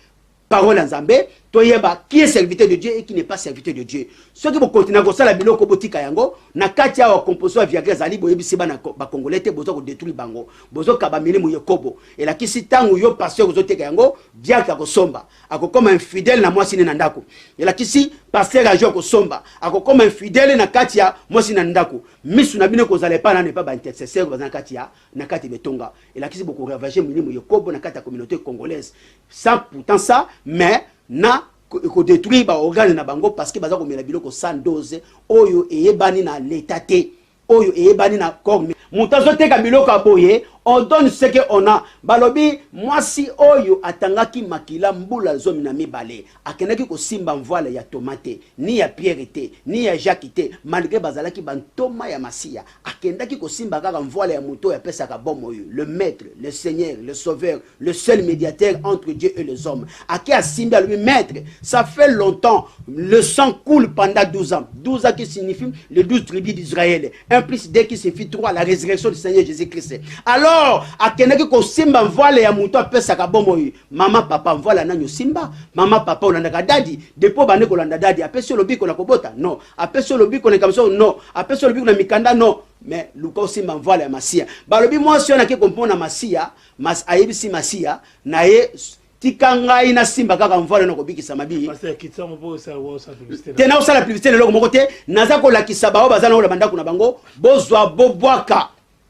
parole en Nzambe toyeba qui est serviteur de Dieu et qui n'est pas serviteur de Dieu. Ceux qui vont continuer à faire la biloko botika yango na kati ya composition Viagra zali boyebisi bana ba congolais te bozo ko détruire bango bozo ka ba milimo yekobo et la kisi tangu yo pasteur bozo teka yango diaka ko somba akokoma infidèle na mwasi na ndako et la kisi pasteur ajo ko somba akokoma infidèle na kati ya mwasi na ndako misu na bino ko zale pa na ne pas ba intercesseur bazana kati ya na kati betonga et la kisi boko ravager milimo yekobo na kati ya communauté congolaise ça pourtant ça mais na ko détruire ba organe na bango parce que baza ko mela biloko sans dose oyo eyebani na l'état te oyo eyebani na corps mutazo teka biloko aboye on donne ce qu'on a. Balobi, moi si oyo atangaki makila mbula zomi na mibale, akenaki ko simba mvoile ya tomate, ni ya Pierre te, ni ya Jacques te, malgré bazalaki bantoma ya masia, akendaki ko simba kaka mvoile ya moto ya pesa ka bomo yo, le maître, le seigneur, le sauveur, le seul médiateur entre Dieu et les hommes. Aki a simba lui maître, ça fait longtemps, le sang coule pendant 12 ans. 12 ans qui signifie les 12 tribus d'Israël. 1 plus 2 qui signifie 3, la résurrection du Seigneur Jésus-Christ. Alors, akenaki ko simba mvoile ya moto a pesa ka bomo yo, mama papa mvoile na simba, mama papa olanda dadi, depo bane ko landa dadi, apesi lobi ko na kobota, non, apesi lobi ko na kamso, non, apesi lobi ko na mikanda, non, mais luka simba mvoile ya masia. Balobi moi si on a ke kompona masia, mas ayebisi masia, na ye tikanga ina simba kaka mvoile na kobikisa mabi. Pasteur kitamo po sa publicité. Tena osala publicité lelo moko te, naza ko lakisa bao bazana ola bandako na bango, bozwa bobwaka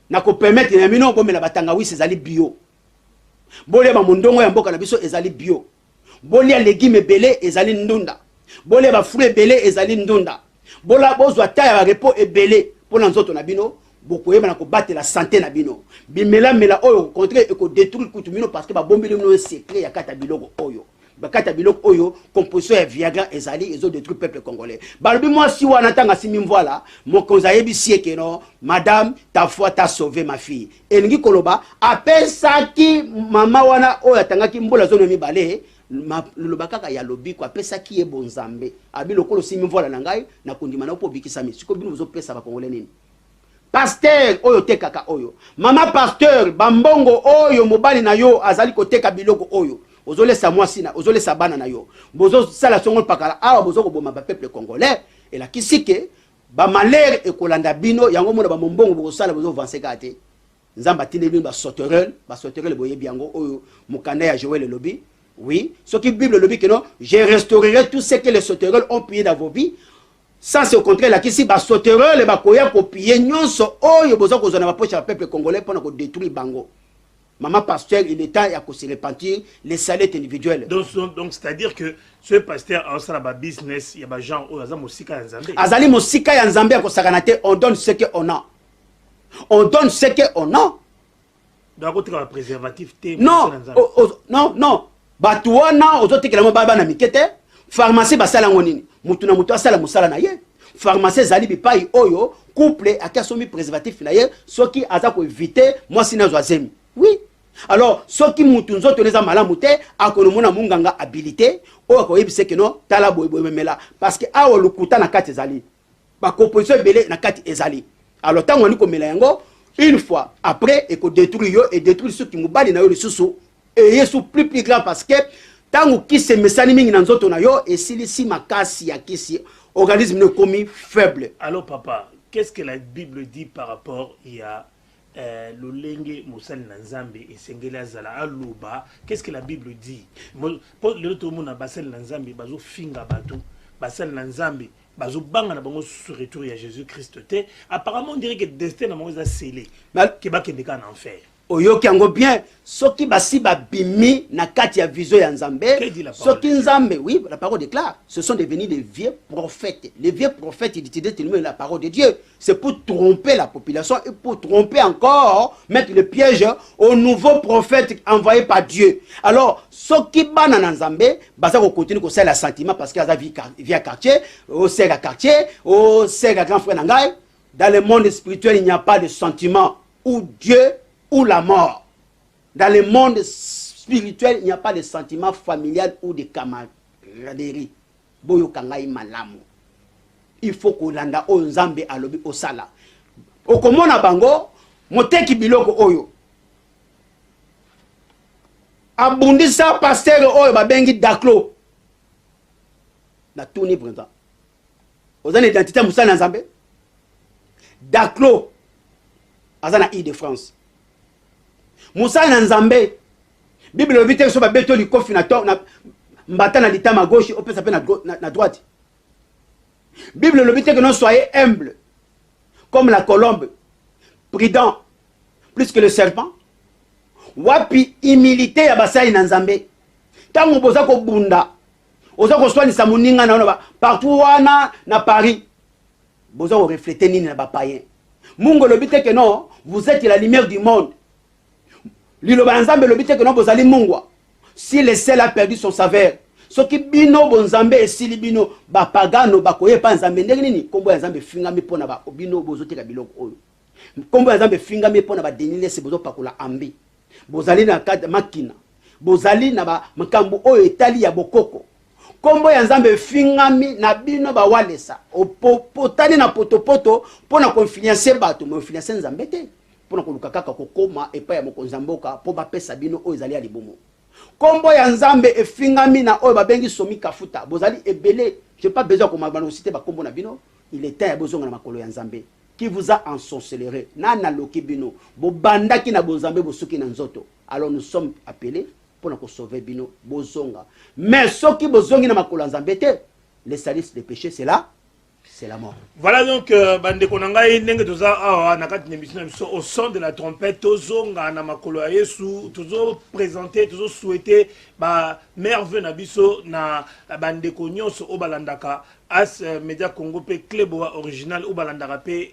na ko permettre na mino ko mela batanga wisi ezali bio. Bolia ba mondongo ya mboka na biso ezali bio. Bolia légumes belé ezali ndunda. Bolia ba fruits belé ezali ndunda. Bola bozwa taya ba repo ebelé pona nzoto na bino, bokoyeba na ko battre la santé na bino. Bimela mela oyo contre e ko détruire kutu mino parce que ba bombeli no secret ya kata biloko oyo. Bakata biloko oyo composition ya Viagra ezali ezo détruire peuple congolais. Balobi moi si wana tanga simi voilà, mon konzayebi sieke no, madame ta foi t'a sauvé ma fille. Elingi koloba apesaki mama wana oyo atangaki mbola zono mibale. Lobakaka ya lobi ko apesaki ye bonzambe. Abi lokolo simi voilà na ngai na kondima na po bikisa mi. Siko bino zo pesa ba congolais nini. Pasteur oyo tekaka oyo. Mama pasteur bambongo oyo mobali na yo azali ko teka biloko oyo. Ozole sa mwasina, ozole sa bana na yo. Bozo sala songo pakala awa bozo ko boma ba peuple congolais et la kisike ba malheur e kolanda bino yango mona ba mombongo bozo sala bozo vanseka te. Nzamba tine bino ba sauterelle boye biango oyo mukanda ya Joël Lobi. Oui, ce qui Bible le dit que non, je restaurerai tout ce que les sauterelles ont pillé dans vos vies. Ça c'est au contraire là qui si ba sauterelles ba koya ko piller nyonso oyo bozo ko zona ba poche ba peuple congolais pour ko détruire bango. Maman pasteur, il est temps à se repentir les salaires individuels. Donc c'est-à-dire que ce pasteur a un business, il y a des gens qui ont un Nzambe. Azali mosika ya Nzambe ko sakanate, on donne ce qu'on a. On donne ce qu'on a. Donc on a un préservatif. Non, non, non. Batuana, ozote ke la mo baba na mikete, pharmacie basala ngonini. Mutu na mutu asala musala na ye. Pharmacie zali bipai oyo, couple akasomi préservatif na ye, soki aza ko éviter moi sina zoazemi. Oui. Alors, ce qui moutunzo teneza malamute, akonomona munganga habilité, o akoyebise que non, tala boy memela. Parce que awa lukuta na kati ezali. Ba composition belé na kati ezali. Alors, tant on ko mela yango, une fois après, et ko détruire yo et détruire ceux qui mubali na yo le susu. Et yesu plus grand parce que tant qui se mesani mingi na nzoto na yo et si makasi ya kisi organisme ne commis faible. Alors papa, qu'est-ce que la Bible dit par rapport à Lolenge Moussal Nanzambe et Sengela Zala Alouba? Qu'est-ce que la Bible dit? Pour le tout le monde a Basel Nanzambe, Bazo Finga Bato, Basel Nanzambe, Bazo Banga na Bango sur retour à Jésus-Christ. Apparemment, on dirait que le destin a scellé. Qui va qu'il en enfer. Oyoki yango bien, soki basi babimi na kati ya vision ya Nzambe, soki Nzambe, oui, la parole déclare, ce sont devenus des vieux prophètes. Les vieux prophètes, ils utilisaient tellement la parole de Dieu. C'est pour tromper la population et pour tromper encore, mettre le piège aux nouveaux prophètes envoyés par Dieu. Alors, soki bana na Nzambe, basa ko continue ko sel la sentiment parce qu'il y a vie à quartier, au sel à quartier, au sel à grand frère Nangai. Dans le monde spirituel, il n'y a pas de sentiment où Dieu ou la mort. Dans le monde spirituel, il n'y a pas de sentiment familial ou de camaraderie. Boyo kangai malamu. Il faut que landa o Nzambe alobi osala. Okomona bango, moteki biloko oyo. Abundisa pasteur oyo babengi Daclo. Na tourni printemps. Vous avez une identité moussala Nzambe? Daclo. Azana Île-de-France. Moussa Nzambe, Bible le vite sur ba beto li kofi na to na mbata na litama gauche au pesa pe na droite. Bible le vite que non soyez humble comme la colombe, prudent plus que le serpent. Wapi humilité ya basai na Nzambe. Tango boza ko bunda. Oza ko swani sa muninga na partout wana na Paris. Boza ko refléter nini na ba païen. Mungo le vite que non, vous êtes la lumière du monde. liloba nzambe lobite que no bozali mungwa. Si le sel a perdu son saveur, ce qui bino bonzambe esili bino ba pagano bakoye pa nzambe ndenge nini kombo ya nzambe fingami pona ba bino bozoteka biloko oyo. Kombo ya nzambe fingami pona ba denile se bozo pakola ambi. Bozali na kata makina. Bozali na ba makambo oyo etali ya bokoko. Kombo ya nzambe fingami na bino ba walesa. Potani na potopoto pona konfiniancer bato, mo financer nzambe te. Pona koluka kaka kokoma epa ya mokonzamboka po ba pesa bino oyo ezali ya libomo. Kombo ya nzambe efingami na oyo babengi somi kafuta. Bozali ebele, j'ai pas besoin qu'on m'a cité ba kombo na bino. Il est temps ya bozonga na makolo ya nzambe. Qui vous a ensorcelé? Nana loki bino. Bo bandaki na bozambe bosuki na nzoto. Alors nous sommes appelés pour nous sauver bino bozonga. Mais ceux qui bozongi na makolo ya nzambe te, les salices des péchés c'est là. C'est la mort. Voilà donc bande konanga ndenge toza awa na kati d'émission au son de la trompette tozonga na makolo ya Yesu tozo présenter tozo souhaiter ba merveille na biso na bande konyoso obalandaka As Media Congo pe Kleboa original obalandaka pe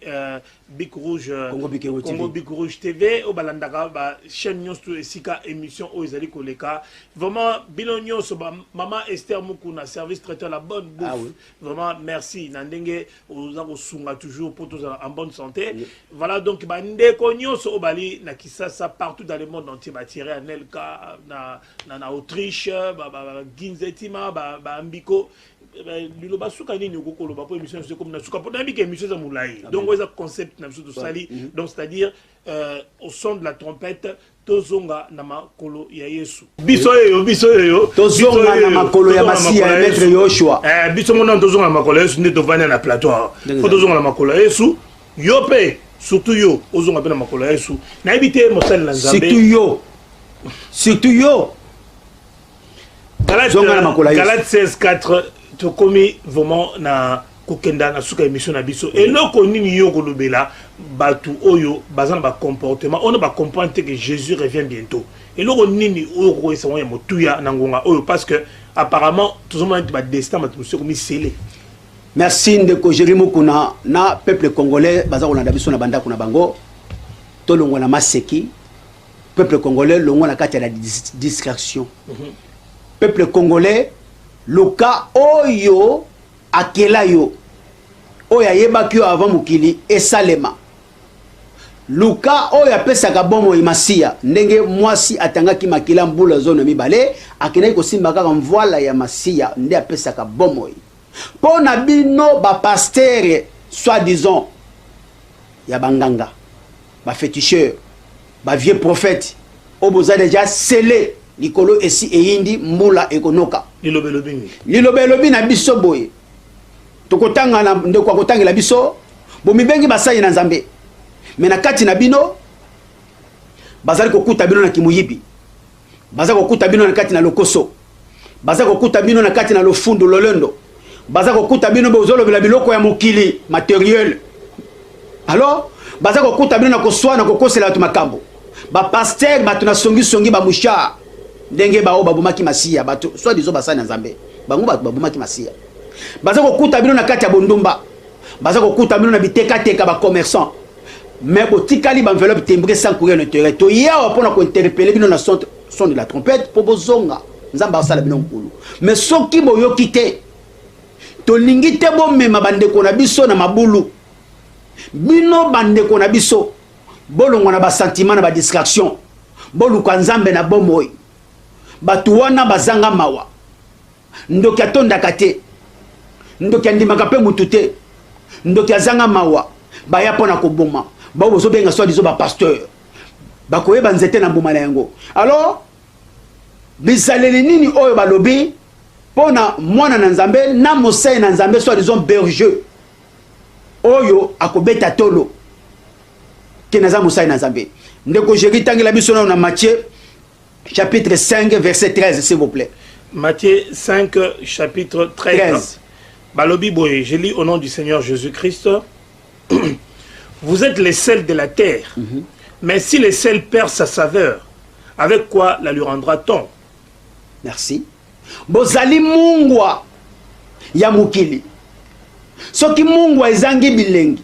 Big Rouge Congo Big Rouge TV obalandaka ba chaîne nyonso esika émission o ezali koleka vraiment bino nyonso ba maman Esther Mukuna service traiteur la bonne bouffe. Ah, oui. Vraiment merci na ndenge ozako sunga toujours pour tous en bonne santé. Oui. Voilà donc ba ndeko nyonso obali na Kisasa partout dans le monde entier ba tiré en Elka na Autriche ba Ginzetima ba Ambiko liloba suka nini okoloba po émission c'est comme na suka po nabika émission za moulai. Donc on a concept na biso to sali donc c'est-à-dire au son de la trompette tozonga na makolo ya Yesu. Biso yo tozonga na makolo ya Masia maître Yoshua. Biso mona tozonga na makolo ya Yesu nde tovana na plateau. Faut tozonga na makolo ya Yesu. Yo pe surtout yo ozonga pe na makolo ya Yesu. Na ebité mosali na Nzambe. Surtout yo. Galate 16:4 to komi vraiment na kokenda na suka émission na biso et loko nini yo kolobela batu oyo bazana ba comportement on va comprendre que Jésus revient bientôt et loko nini oyo ko esamo ya motuya na ngonga oyo parce que apparemment tout le monde ba destin ba tout komi scellé. Merci ndeko Jerimo kuna na peuple congolais baza kolanda biso na banda kuna bango to longo na maseki peuple congolais longo na kati ya la distraction. Peuple congolais Luka oyo akela yo oyo ayebaki yo avant mokili esalema Luka oyo apesaka bomo Masia ndenge mwasi atangaki makila mbula zone mibale akenaki kosimba kaka mvoila ya Masia nde apesaka bomo pona bino ba pasteur soi-disant ya banganga ba féticheur ba vieux prophète oboza déjà scellé likolo esi eyindi mbula ekonoka lilobelobi na biso boye tokotanga na ndeko akotangela biso bomibengi basali na Nzambe mais na kati na bino bazali kokuta bino na kimuyibi bazali kokuta bino na kati na lokoso bazali kokuta bino na kati na lofundu lolendo bazali kokuta bino bozolobela biloko ya mokili matériel alors bazali kokuta bino na koswana kokosela tu makambo ba pasteur batu na songi ba musha ndenge ba babumaki Masia bato soit dizo basana Nzambe bango babumaki Masia baza kokuta bino na kati ya bondumba baza kokuta bino na biteka ba commerçant mais botikali ba enveloppe timbré sans courir le terrain to yawa pona ko interpeller bino na son de la trompette po bozonga Nzamba asala bino nkulu mais soki boyoki te to lingi te bo mema bandeko na biso na mabulu bino bandeko na biso bolongo na ba sentiment na ba distraction boluka Nzambe na bomoi batu wana bazanga mawa ndoki atondaka te ndoki andimaka pe mutu te ndoki azanga mawa baya pona koboma bao bozobenga soi disant ba pasteur bakoyeba nzete na mbuma na yango alors bizaleli nini oyo balobi pona mwana na Nzambe na mosai na Nzambe soi disant berger oyo akobeta tolo kenaza mosai na Nzambe ndeko jeri tangela biso na Matthieu chapitre 5 verset 13 s'il vous plaît. Matthieu 5 chapitre 13. Balobi boye, je lis au nom du Seigneur Jésus-Christ. Vous êtes les sels de la terre. Mais si le sel perd sa saveur, avec quoi la lui rendra-t-on? Merci. Bozali mungwa ya mukili. Soki mungwa ezangi bilengi.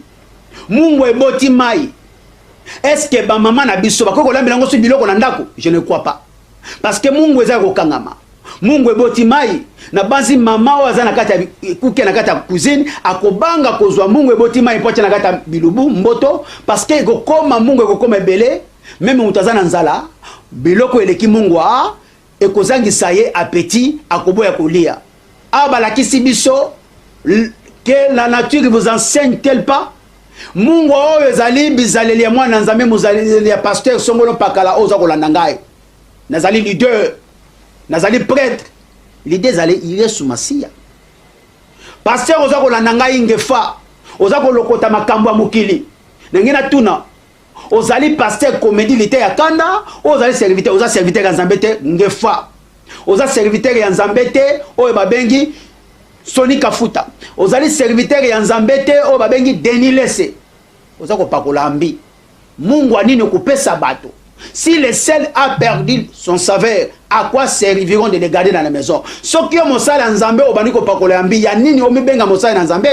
Mungwa eboti mai. Est-ce que ba maman na biso bakoko lambela ngo so biloko na ndako? Je ne crois pas. Parce que Mungu eza kokangama. Mungu eboti mai na banzi mama waza na kata kuke na kata cuisine akobanga kozwa Mungu eboti mai pocha na kata bilubu mboto parce que ekokoma Mungu ekokoma ebele même mutazana nzala biloko eleki Mungu a ekozangisa ye appétit akoboya kolia. Abalakisi biso que la nature vous enseigne-t-elle pas? Mungu oyo ezali bizaleli ya mwana nzambe muzaleli ya pasteur songolo pakala oza kolanda ngai. Nazali leader, nazali prêtre. L'idée zali Yesu Masia. Pasteur oza kolanda ngai ngefa, oza kolokota makambo ya mokili. Nengena tuna ozali pasteur comédie lité ya kanda, ozali serviteur, oza serviteur ya nzambe te ngefa. Oza serviteur ya nzambe te oyo babengi Soni Kafuta. Ozali serviteur ya nzambe te oyo babengi Denis Lese. Oza kopakola ambi. Mungu anini okupesa bato. Si le sel a perdu son saveur, à quoi serviront de les garder dans la maison? Ce qui est mosala nzambe obani kopakola ambi ya nini omibenga mosala nzambe?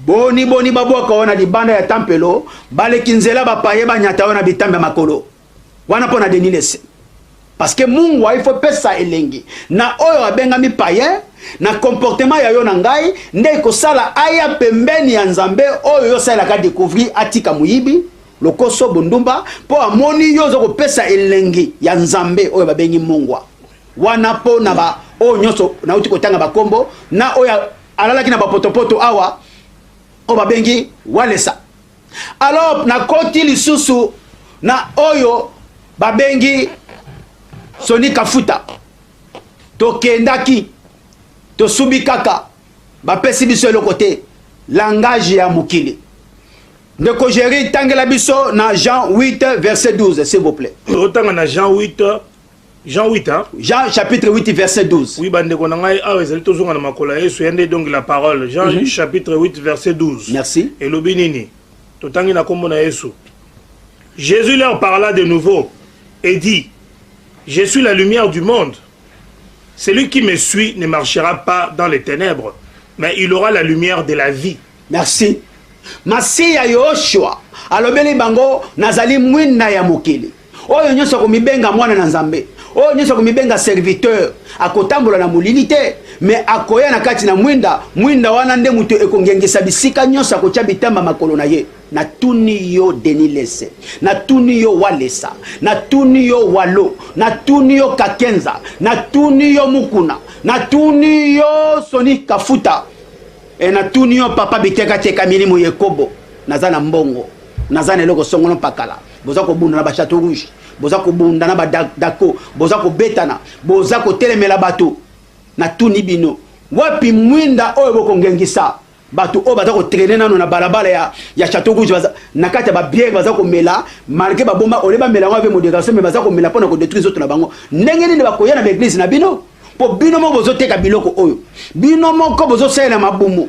Boni babo kaona di banda ya tempelo, bale kinzela ba paye ba nyata wana bitambe makolo. Wana pona Denis Lese. Parce que Mungu il faut pesa elengi. Na oyo abenga mi paye, na comportement ya yo na ngai, nde ko sala aya pembeni ya nzambe oyo yo sala ka découvrir atika muyibi. Lokoso bundumba po amoni yo zo kopesa elengi ya nzambe oyo babengi Mungu. Wana po na ba o nyoso na uti kotanga bakombo na oyo alalaki na bapotopoto awa o babengi walesa. Alors na koti lisusu na oyo babengi Soni Kafuta. Tokendaki tosubikaka bapesi biso le côté langage ya mukili. Ndeko Jéri tangela biso na Jean 8 verset 12 s'il vous plaît. Otanga na Jean 8 hein? Jean chapitre 8 verset 12. Oui bandeko na ngai awa ezali tozonga na makola Yesu yande donc la parole. Jean chapitre 8 verset 12. Merci. Et lobinini totangi na kombo na Yesu. Jésus leur parla de nouveau et dit: Je suis la lumière du monde. Celui qui me suit ne marchera pas dans les ténèbres, mais il aura la lumière de la vie. Merci. Masiya Yoshua alobeli bango nazali mwinda ya mokili. Oyo nyoso komibenga mwana na nzambe. Oyo nyoso komibenga serviteur akotambola na molili te, mais akoya na kati na mwinda wana nde mutu ekongengisa bisika nyoso akotia bitamba makolo na ye. Na tuni yo Denis Lese, na tuni yo Walesa, na tuni yo Walo, na tuni yo Kakenza, na tuni yo Mukuna, na tuni yo Soni Kafuta, e na tuni yo Papa Biteka Teka Milimo Yekobo, nazana mbongo, nazana eloko songono pakala, boza ko bunda na ba Château Rouge, boza ko bunda na ba Dako, boza ko betana, boza ko telemela bato, na tuni bino, wapi mwinda oyo bokongengisa. Bato o baza ko traîner nano na balabala ya Château Rouge na kati ba bière baza ko mela marqué ba bomba oleba mela avec modération mais baza ko mela pona ko détruire autres na bango ndenge nini ba koya na église na bino po bino mo bozo teka biloko oyo bino mo ko bozo sela mabumu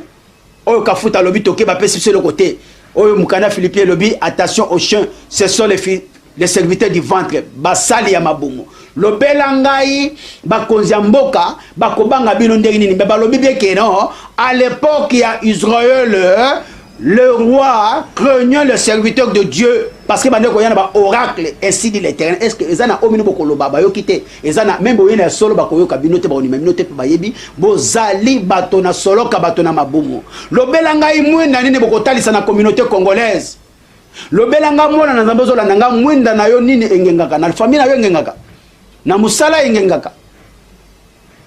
oyo Kafuta lobi toke ba pesi sur le côté oyo mukana Philippien lobi attention aux chiens ce sont les serviteurs du ventre basali ya mabumu lobela ngai bakonzi ya mboka bakobanga bino ndenge nini me balobi bien que non à l'époque il y a Israël le roi craignant le serviteur de Dieu parce que bandeko yana ba oracle ainsi dit l'Éternel. Est-ce que ezana omino bokoloba ba yokite ezana même boyena solo bakoyoka bino te ba onima bino te ba yebi bozali bato na solo ka bato na mabumu lobela ngai mwenda nini bokotalisa na communauté congolaise lobela nga mwana na nzambe zolanda nga mwenda na yo nini engengaka na famille na yo engengaka na musala engengaka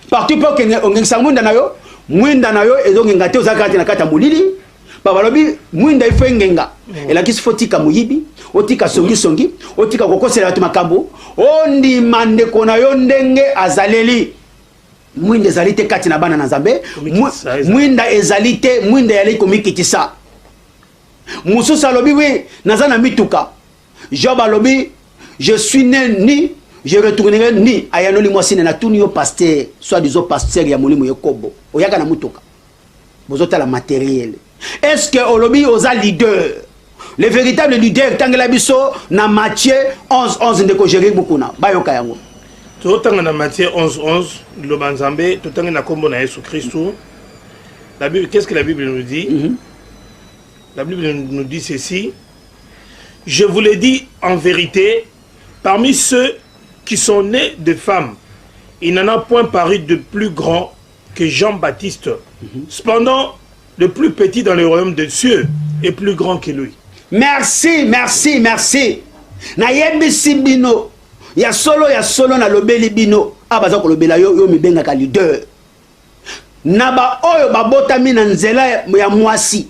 partout pour que ongengisa mwenda na yo ezongenga te ozaka na kata mulili baba lobi mwenda ifo engenga elakisi fotika muyibi otika songi otika kokosela bato makambo ondima ndeko na yo ndenge azaleli mwinda ezali te kati na bana na nzambe mwinda ezali te mwinda yali komikitisa mususu alobi we naza na mituka Job alobi je suis né ni je retournerai ni ayanoli mwasine na tuni yo pasteur soit disant pasteur ya molimo yekobo oyaka na mutuka bozota la matériel. Est-ce que olobi oza leader le véritable leader tangela biso na Matthieu 11:11 ndeko Jéri Bukuna bayoka yango totanga na Matthieu 11:11 lo banzambe totanga na kombo na Yesu Christo. La Bible, qu'est-ce que la Bible nous dit? La Bible nous dit ceci: je vous le dis en vérité, parmi ceux qui sont nés de femmes, il n'en a point paru de plus grand que Jean-Baptiste. Cependant, le plus petit dans le royaume de Dieu est plus grand que lui. Merci, merci, merci. Nayebisi bino. Ya solo na lobeli bino. Abaza ko lobela yo mi benga ka leader. Na ba oyo babotami na nzela ya mwasi.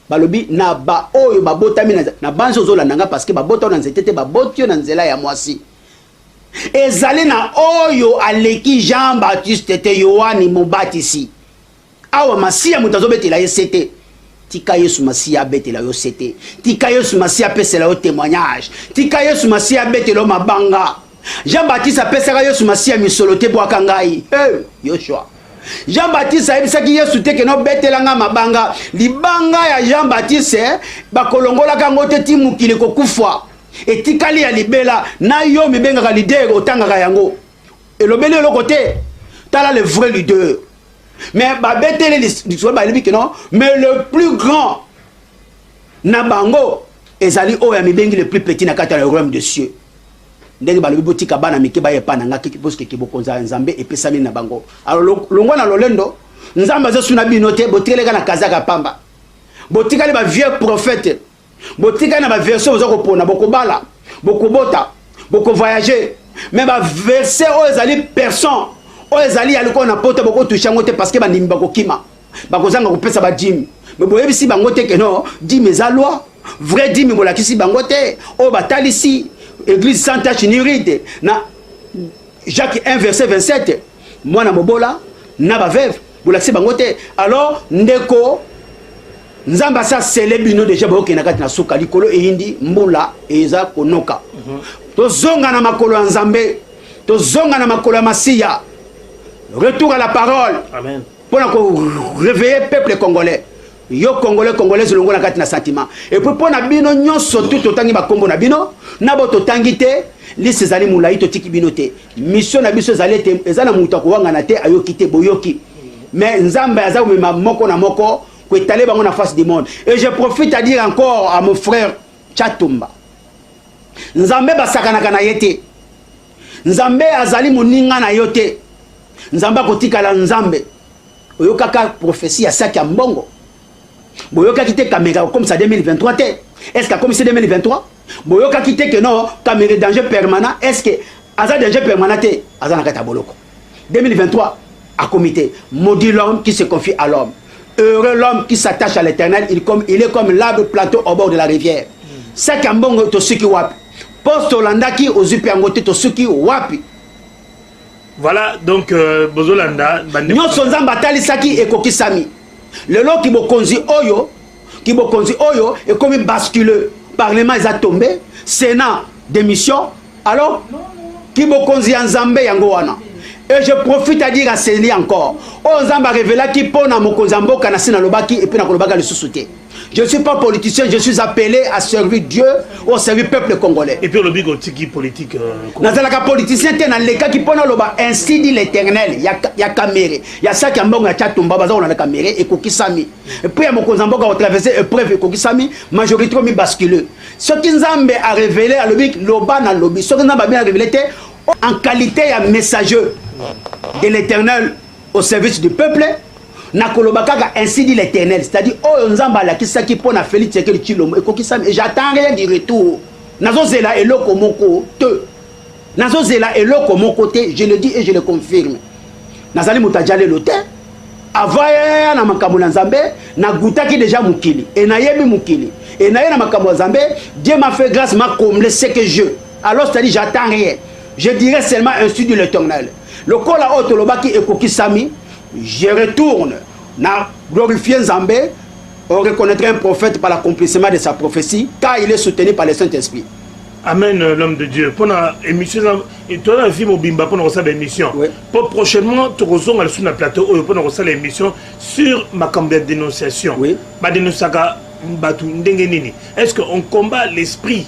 Balobi na ba oyo babotami na banzo zola nanga parce que babota na nzetete babotio na nzela ya mwasi. Ezali na oyo aleki Jean-Baptiste te Yohani Mobatisi. Awa masia mutazobetela yesete. Tika Yesu masia betela yo sete. Tika Yesu masia pesela yo témoignage. Tika Yesu masia betela mabanga. Jean-Baptiste apesaka Yesu masia misolote bwaka ngai. Yoshua. Jean-Baptiste ayebisaki Yesu te keno betelanga mabanga. Libanga ya Jean-Baptiste bakolongola kango te ti mukili kokufwa. Etikali ya libela na yo mibengaka leader otangaka yango. Elobeli eloko te. Tala le vrai leader. Mais mais le plus grand Nabango ezali oya mibengi le plus petit na kata le royaume de cieux. Ndenge balobi botika bana mike baye pana ngaki kiposke kibokonza nzambe epesami na bango. Alors longwa na lolendo nzamba zo suna binote botikeleka na kazaka pamba. Botikali ba vieux prophète. Botika na ba verset ozo kopona bokobala, bokobota, boko voyager. Mais ba verset o ezali personne. O ezali aliko na poto boko tushango te parce que bandimi bakokima. Bakozanga kopesa ba djim. Mais boyebisi bango te que non, djim eza loi. Vrai djim bolakisi bango te. O batalisi église sans tache ni ride na Jacques 1 verset 27. Mwana mobola na ba veuve bolakisi bango te. Alors ndeko nzamba sa celebino déjà boke na kati na suka likolo eyindi mbula eza konoka. To zonga na makolo ya nzambe. To zonga na makolo ya masiya. Retour à la parole. Amen. Pour réveiller le peuple congolais. Yo congolais congolais longo na kati na sentiment. Et puis pour na bino nyonso tout otangi ba kombo na bino na boto tangite li sezali mulai to tiki bino te. Mission na biso zali te ezana muta ko wanga na te ayoki te boyoki. Mais nzamba aza mema moko na moko ko étaler bango na face du monde. Et je profite à dire encore à mon frère Chatumba. Nzambe basakana kana yete. Nzambe azali moninga na yote. Nzamba kotika la nzambe. Oyokaka prophétie ya saki ya mbongo. Boyoka kite caméra comme ça 2023 te. Est-ce que comme c'est 2023? Boyoka kite que non, caméra danger permanent. Est-ce que aza danger permanent te? Aza na kata boloko. 2023 à comité. Maudit l'homme qui se confie à l'homme. Heureux l'homme qui s'attache à l'éternel. Il est comme l'arbre plateau au bord de la rivière. Saki ya mbongo to suki wapi. Poste Holandaki aux upiangote to suki wapi. Voilà, donc, Bozolanda... Nyonso nzamba talisaki ekokisami. Lelo kibokonzi oyo, et comme bascule, parlement est tombé, Sénat, démission, alors, kibokonzi nzambe yango wana. Et je profite à dire à Célie encore, oh nzamba révéla ki pona mokonzi mboka na sina lobaki et puis na kolobaka le sous-souté. Je ne suis pas politicien, je suis appelé à servir Dieu, au servir le peuple congolais. Et puis le bigo tiki politique. Nazalaka politicien te na leka ki pona loba ainsi dit l'Éternel, ya kamere. Ya ça qui mbongo ya Chatumba baza on a kamere et kokisami. Et puis ya mokonzi mboka au traverser épreuve kokisami, majorité mi bascule. Ce qui nzambe a révélé à lobby loba na lobby, ce qui nzambe a bien révélé en qualité ya messager de l'Éternel au service du peuple. Nakolobaka ainsi dit l'Éternel, c'est-à-dire oh nzamba la kisaki pona Félix Tshisekedi Tshilombo et kokisami et j'attends rien du retour. Nazozela eloko moko te. Nazozela eloko moko te, je le dis et je le confirme. Nazali mutajale lote. Avaya na makambo na nzambe na gutaki déjà mukili et na yebi mukili et na ye na makambo nzambe Dieu m'a fait grâce m'a comblé ce que je. Alors c'est-à-dire j'attends rien. Je dirais seulement ainsi dit l'Éternel. Le kola otolobaki et kokisami. Je retourne, na glorifier Nzambe, on reconnaîtra un prophète par l'accomplissement de sa prophétie, car il est soutenu par le Saint-Esprit. Amen, l'homme de Dieu. Pour la émission, et toi, la vie mobimba pour nous recevoir l'émission. Pour prochainement, tu reçois sur le plateau pour nous recevoir l'émission sur ma campagne de dénonciation. Oui. Ma dénonciation, est-ce qu'on combat l'esprit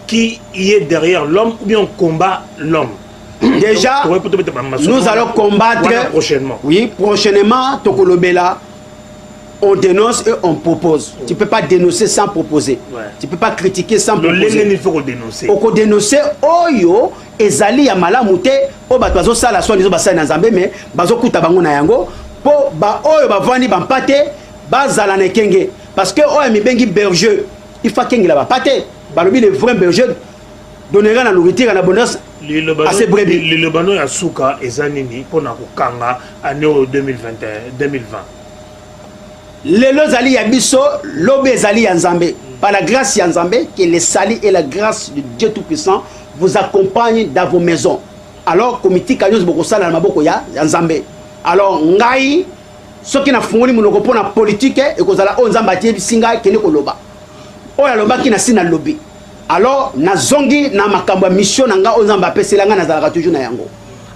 qui y est derrière l'homme ou bien on combat l'homme? Déjà, nous allons combattre prochainement. Oui, prochainement, Tokolobela. on dénonce et on propose. Tu ne peux pas dénoncer sans proposer. Tu ne peux pas critiquer sans proposer. Il faut dénoncer. On dénoncer oyo ezali ya malamu te o bato bazo sala so lizo basala na Nzambe mais bazo kuta bango na yango po ba oyo bavandi bampate bazala na kenge parce que oyo mibengi berger il faut kenge la bapate balobi le vrai berger donnera la nourriture à l'abondance à ses brebis. Le Liban ya suka ezanini pona kokanga année 2020. Lelo zali ya biso lobe zali ya Nzambe par la grâce ya Nzambe que les salis et la grâce de Dieu Tout-Puissant vous accompagnent dans vos maisons. Alors comité kanyo bokosala na maboko ya Nzambe. Alors ngai soki na fungoli monoko pona politique e kozala o Nzamba tie bisinga kene koloba. O ya loba ki na sina lobby. Alors na zongi na makambo mission na nga o Nzamba pesela nga na zalaka toujours na yango.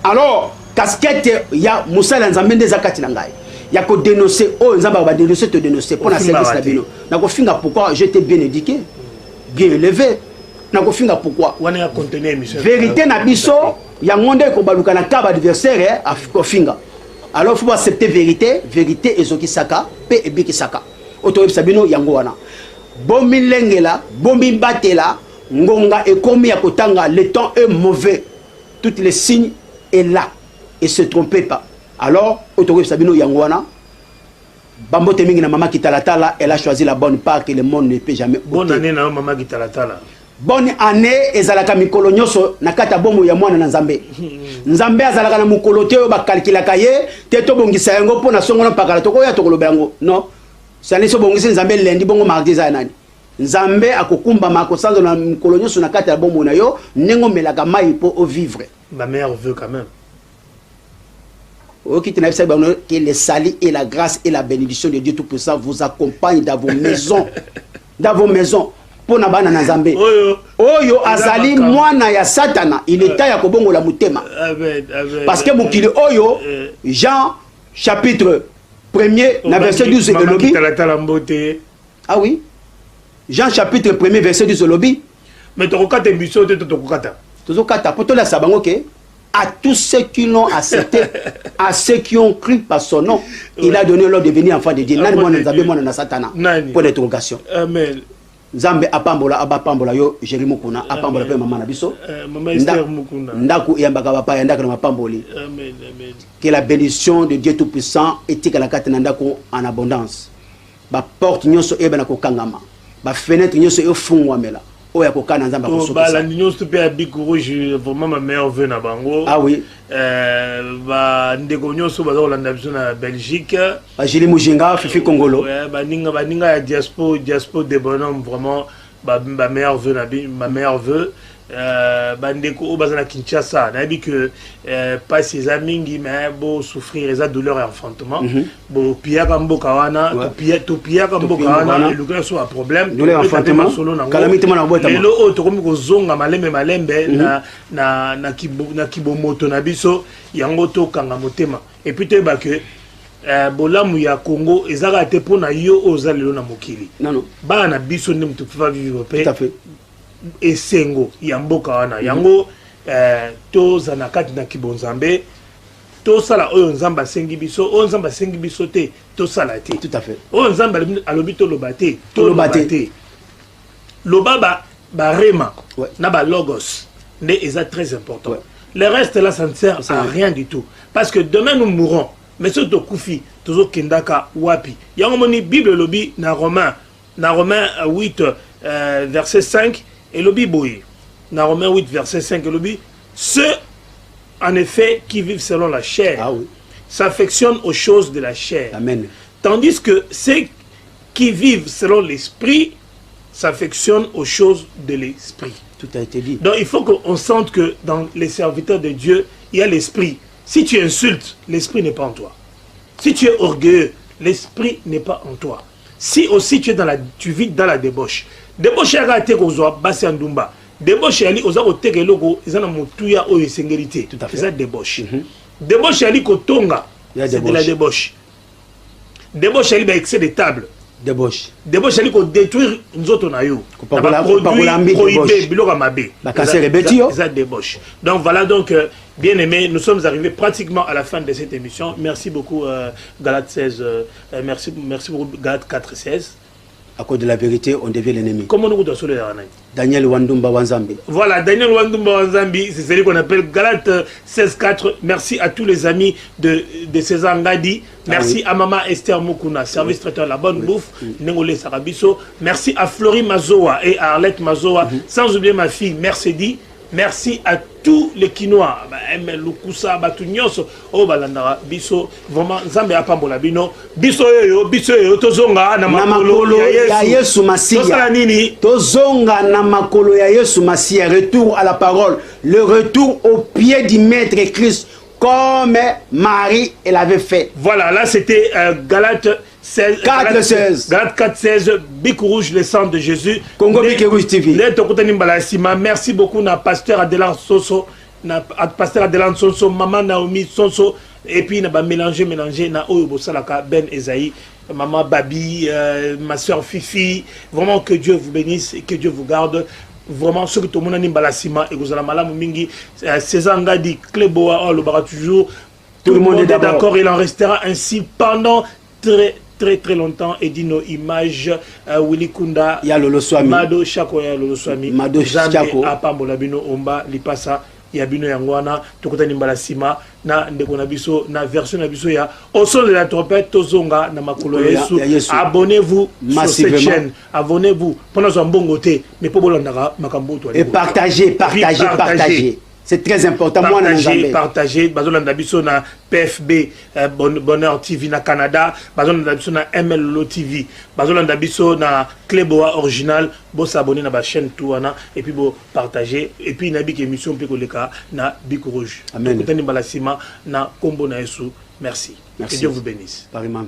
Alors casquette ya musala Nzambe ndeza kati na ngai. Ya ko dénoncer oh Nzamba va dénoncer te dénoncer pour na service na bino. Na ko finga pourquoi j'étais bien éduqué, bien élevé. Na ko finga pourquoi wana ya contenir mission. Vérité na biso ya ngonde ko baluka na kaba adversaire a ko finga. Alors faut accepter vérité, vérité ezoki saka pe ebiki saka. Otoyeb sabino yango wana. Bomi lengela, bomi batela, ngonga ekomi ya kotanga, le temps est mauvais. Tous les signes est là et se trompez pas. Alors, Otoyeb sabino yango wana. Bambo temingi na mama Kitalatala, elle a choisi la bonne part que le monde ne peut jamais. Bonne année na mama Kitalatala. Bonne année ezalaka mikolo nyoso na kata bomo ya mwana na Nzambe. Nzambe azalaka na mukolo te ba kalkilaka ye te to bongisa yango pona songo na pakala to ko ya to koloba yango. Non. Sane so bongisa Nzambe lundi bongo mardi za nani. Nzambe akokumba makosanzo na mukolo nyoso na kata bomo na yo nengo melaka mai po o vivre. Ma mère veut quand même. Que les salis et la grâce et la bénédiction de Dieu Tout-Puissant vous accompagnent dans vos maisons. Dans vos maisons. Pona bana na Nzambe. Oyo azali mwana ya Satana, il est ya kobongo la mutema. Parce que mukili oyo Jean chapitre 1er na verset 12 de lobi. Ah oui. Jean chapitre 1er verset 12 de lobi. Mais tokokata biso te tokokata. Tokokata poto la sabango ke à tous ceux qui l'ont accepté, à ceux qui ont cru par son nom, il a donné l'ordre de devenir enfant de Dieu. Nani mwana Nzambe mwana na Satana. Pour l'interrogation. Amen. Nzambe apambola abapambola yo Jérémy Mukuna apambola pe maman na biso maman Esther Mukuna ndaku yambaka papa yandaka na mapamboli. Amen, amen. Que la bénédiction de Dieu Tout-Puissant étique la carte ndako en abondance. Ba porte nyonso eba na kokangama. Ba fenêtre nyonso yo fungwamela. Oya kokana Nzamba kosokisa. Ba la nyonso pe ya Big Rouge vraiment ma mère veut na bango. Ah oui. Ba ndeko nyonso ba zolanda biso na Belgique. Ba Jili Mujinga Fifi Kongolo. Ba ninga ya diaspora de bonhomme vraiment ma mère veut na ma mère veut bandeko bazana Kinshasa na bi que pas ses amis mais beau souffrir les douleurs et enfantement bo pia kamboka wana to pia kamboka wana le gars soit un problème douleur enfantement calamité na boîte lelo o to komi ko zonga malembe na kibomoto na biso yango to kanga motema et puis te ba que bolamu ya Congo ezaka te pona yo ozalelo na mokili non bana biso ndem to fa vivre pe tout à fait esengo ya mboka wana yango to zanakati na kibonzambe to sala oyo Nzamba sengi biso oyo Nzamba sengi biso te to sala te tout à fait oyo Nzamba alobi to lobate to lobate lobaba ba rema na ba logos ne eza très important le reste là ça ne sert à rien du tout parce que demain nous mourrons mais ce to kufi tozo kendaka wapi yango moni Bible lobi na Romains 8 verset 5 et le Bible, dans Romains 8, verset 5, et le Bible, ceux, en effet, qui vivent selon la chair, s'affectionnent aux choses de la chair. Amen. Tandis que ceux qui vivent selon l'esprit s'affectionnent aux choses de l'esprit. Tout a été dit. Donc il faut qu'on sente que dans les serviteurs de Dieu, il y a l'esprit. Si tu insultes, l'esprit n'est pas en toi. Si tu es orgueilleux, l'esprit n'est pas en toi. Si aussi tu vis dans la débauche. Débauche ya ka te kozwa basi ndumba. Débauche ali oza ko teke loko ezana mutuya oyo sengerité. Tout à fait. C'est débauche. Débauche ali ko tonga. C'est de la débauche. Débauche ali ba excès de table. débauche c'est qu'on détruire nous autres na yo débauche. Donc voilà, donc bien aimé, nous sommes arrivés pratiquement à la fin de cette émission. Merci beaucoup Galate 16, merci beaucoup Galate 4-16. À cause de la vérité, on devient l'ennemi. Comment nous doit le Daniel Wandumba Wanzambi. Voilà, Daniel Wandumba Wanzambi, c'est celui qu'on appelle Galate 16-4. Merci à tous les amis de César Ngadi. Merci à Maman Esther Mukuna, service traiteur La Bonne Bouffe, Nengole Sarabiso. Merci à Florie Mazoa et à Arlette Mazoa. Sans oublier ma fille Mercedes. Merci à tous les Quinois, Lukusa, Batunyos, Balandara, Biso, vraiment, Zambé Apambola Bino, Biso yo, Tozonga, Namakolo, ya Yesu Masia, Tozonga, Namakolo, ya Yesu Masia, retour à la parole, le retour au pied du Maître Christ, comme Marie, elle avait fait. Voilà, là c'était Galate 16, Galate 4-16, Bic Rouge, le sang de Jésus. Congo Bic Rouge TV. Merci beaucoup à Pasteur Adelan Soso, Pasteur Adelan Soso, Maman Naomi Soso, et puis na mélanger na Oyo Salaka Ben Esaïe, Maman Babi, ma soeur Fifi. Vraiment que Dieu vous bénisse et que Dieu vous garde. Vraiment, ceux qui ont été balasima et vous avez malam mingi, César Ngadi, Cléboa, le bara toujours. Tout le monde est d'accord. Il en restera ainsi pendant très longtemps. Et dit nos images, Willy Kunda, Lolo Swami, Mado Chako, Lolo Swami, Mado Chako, Apambola Bino Omba, Lipasa, Yabino Yangwana, Tokotani Balasima, na ndekona biso, na version biso ya au son de la trompette, Tozonga, na Makolo Yesu. Abonnez-vous sur cette chaîne. Abonnez-vous. Pendant un bon côté, mais pour Bolandara, Makambo. Et partagez. C'est très important. Partagez. Bazolanda biso na PFB, Bonheur TV na Canada. Bazolanda biso na MLO TV. Bazolanda biso na Cléboa Original. Bo s'abonner na ba chaîne Touana et puis bo partager. Et puis na bik émission pe koleka na Bic Rouge. Amen. Tokotani balasima na Kombo na Yesu. Merci. Que Dieu vous bénisse. Parimam.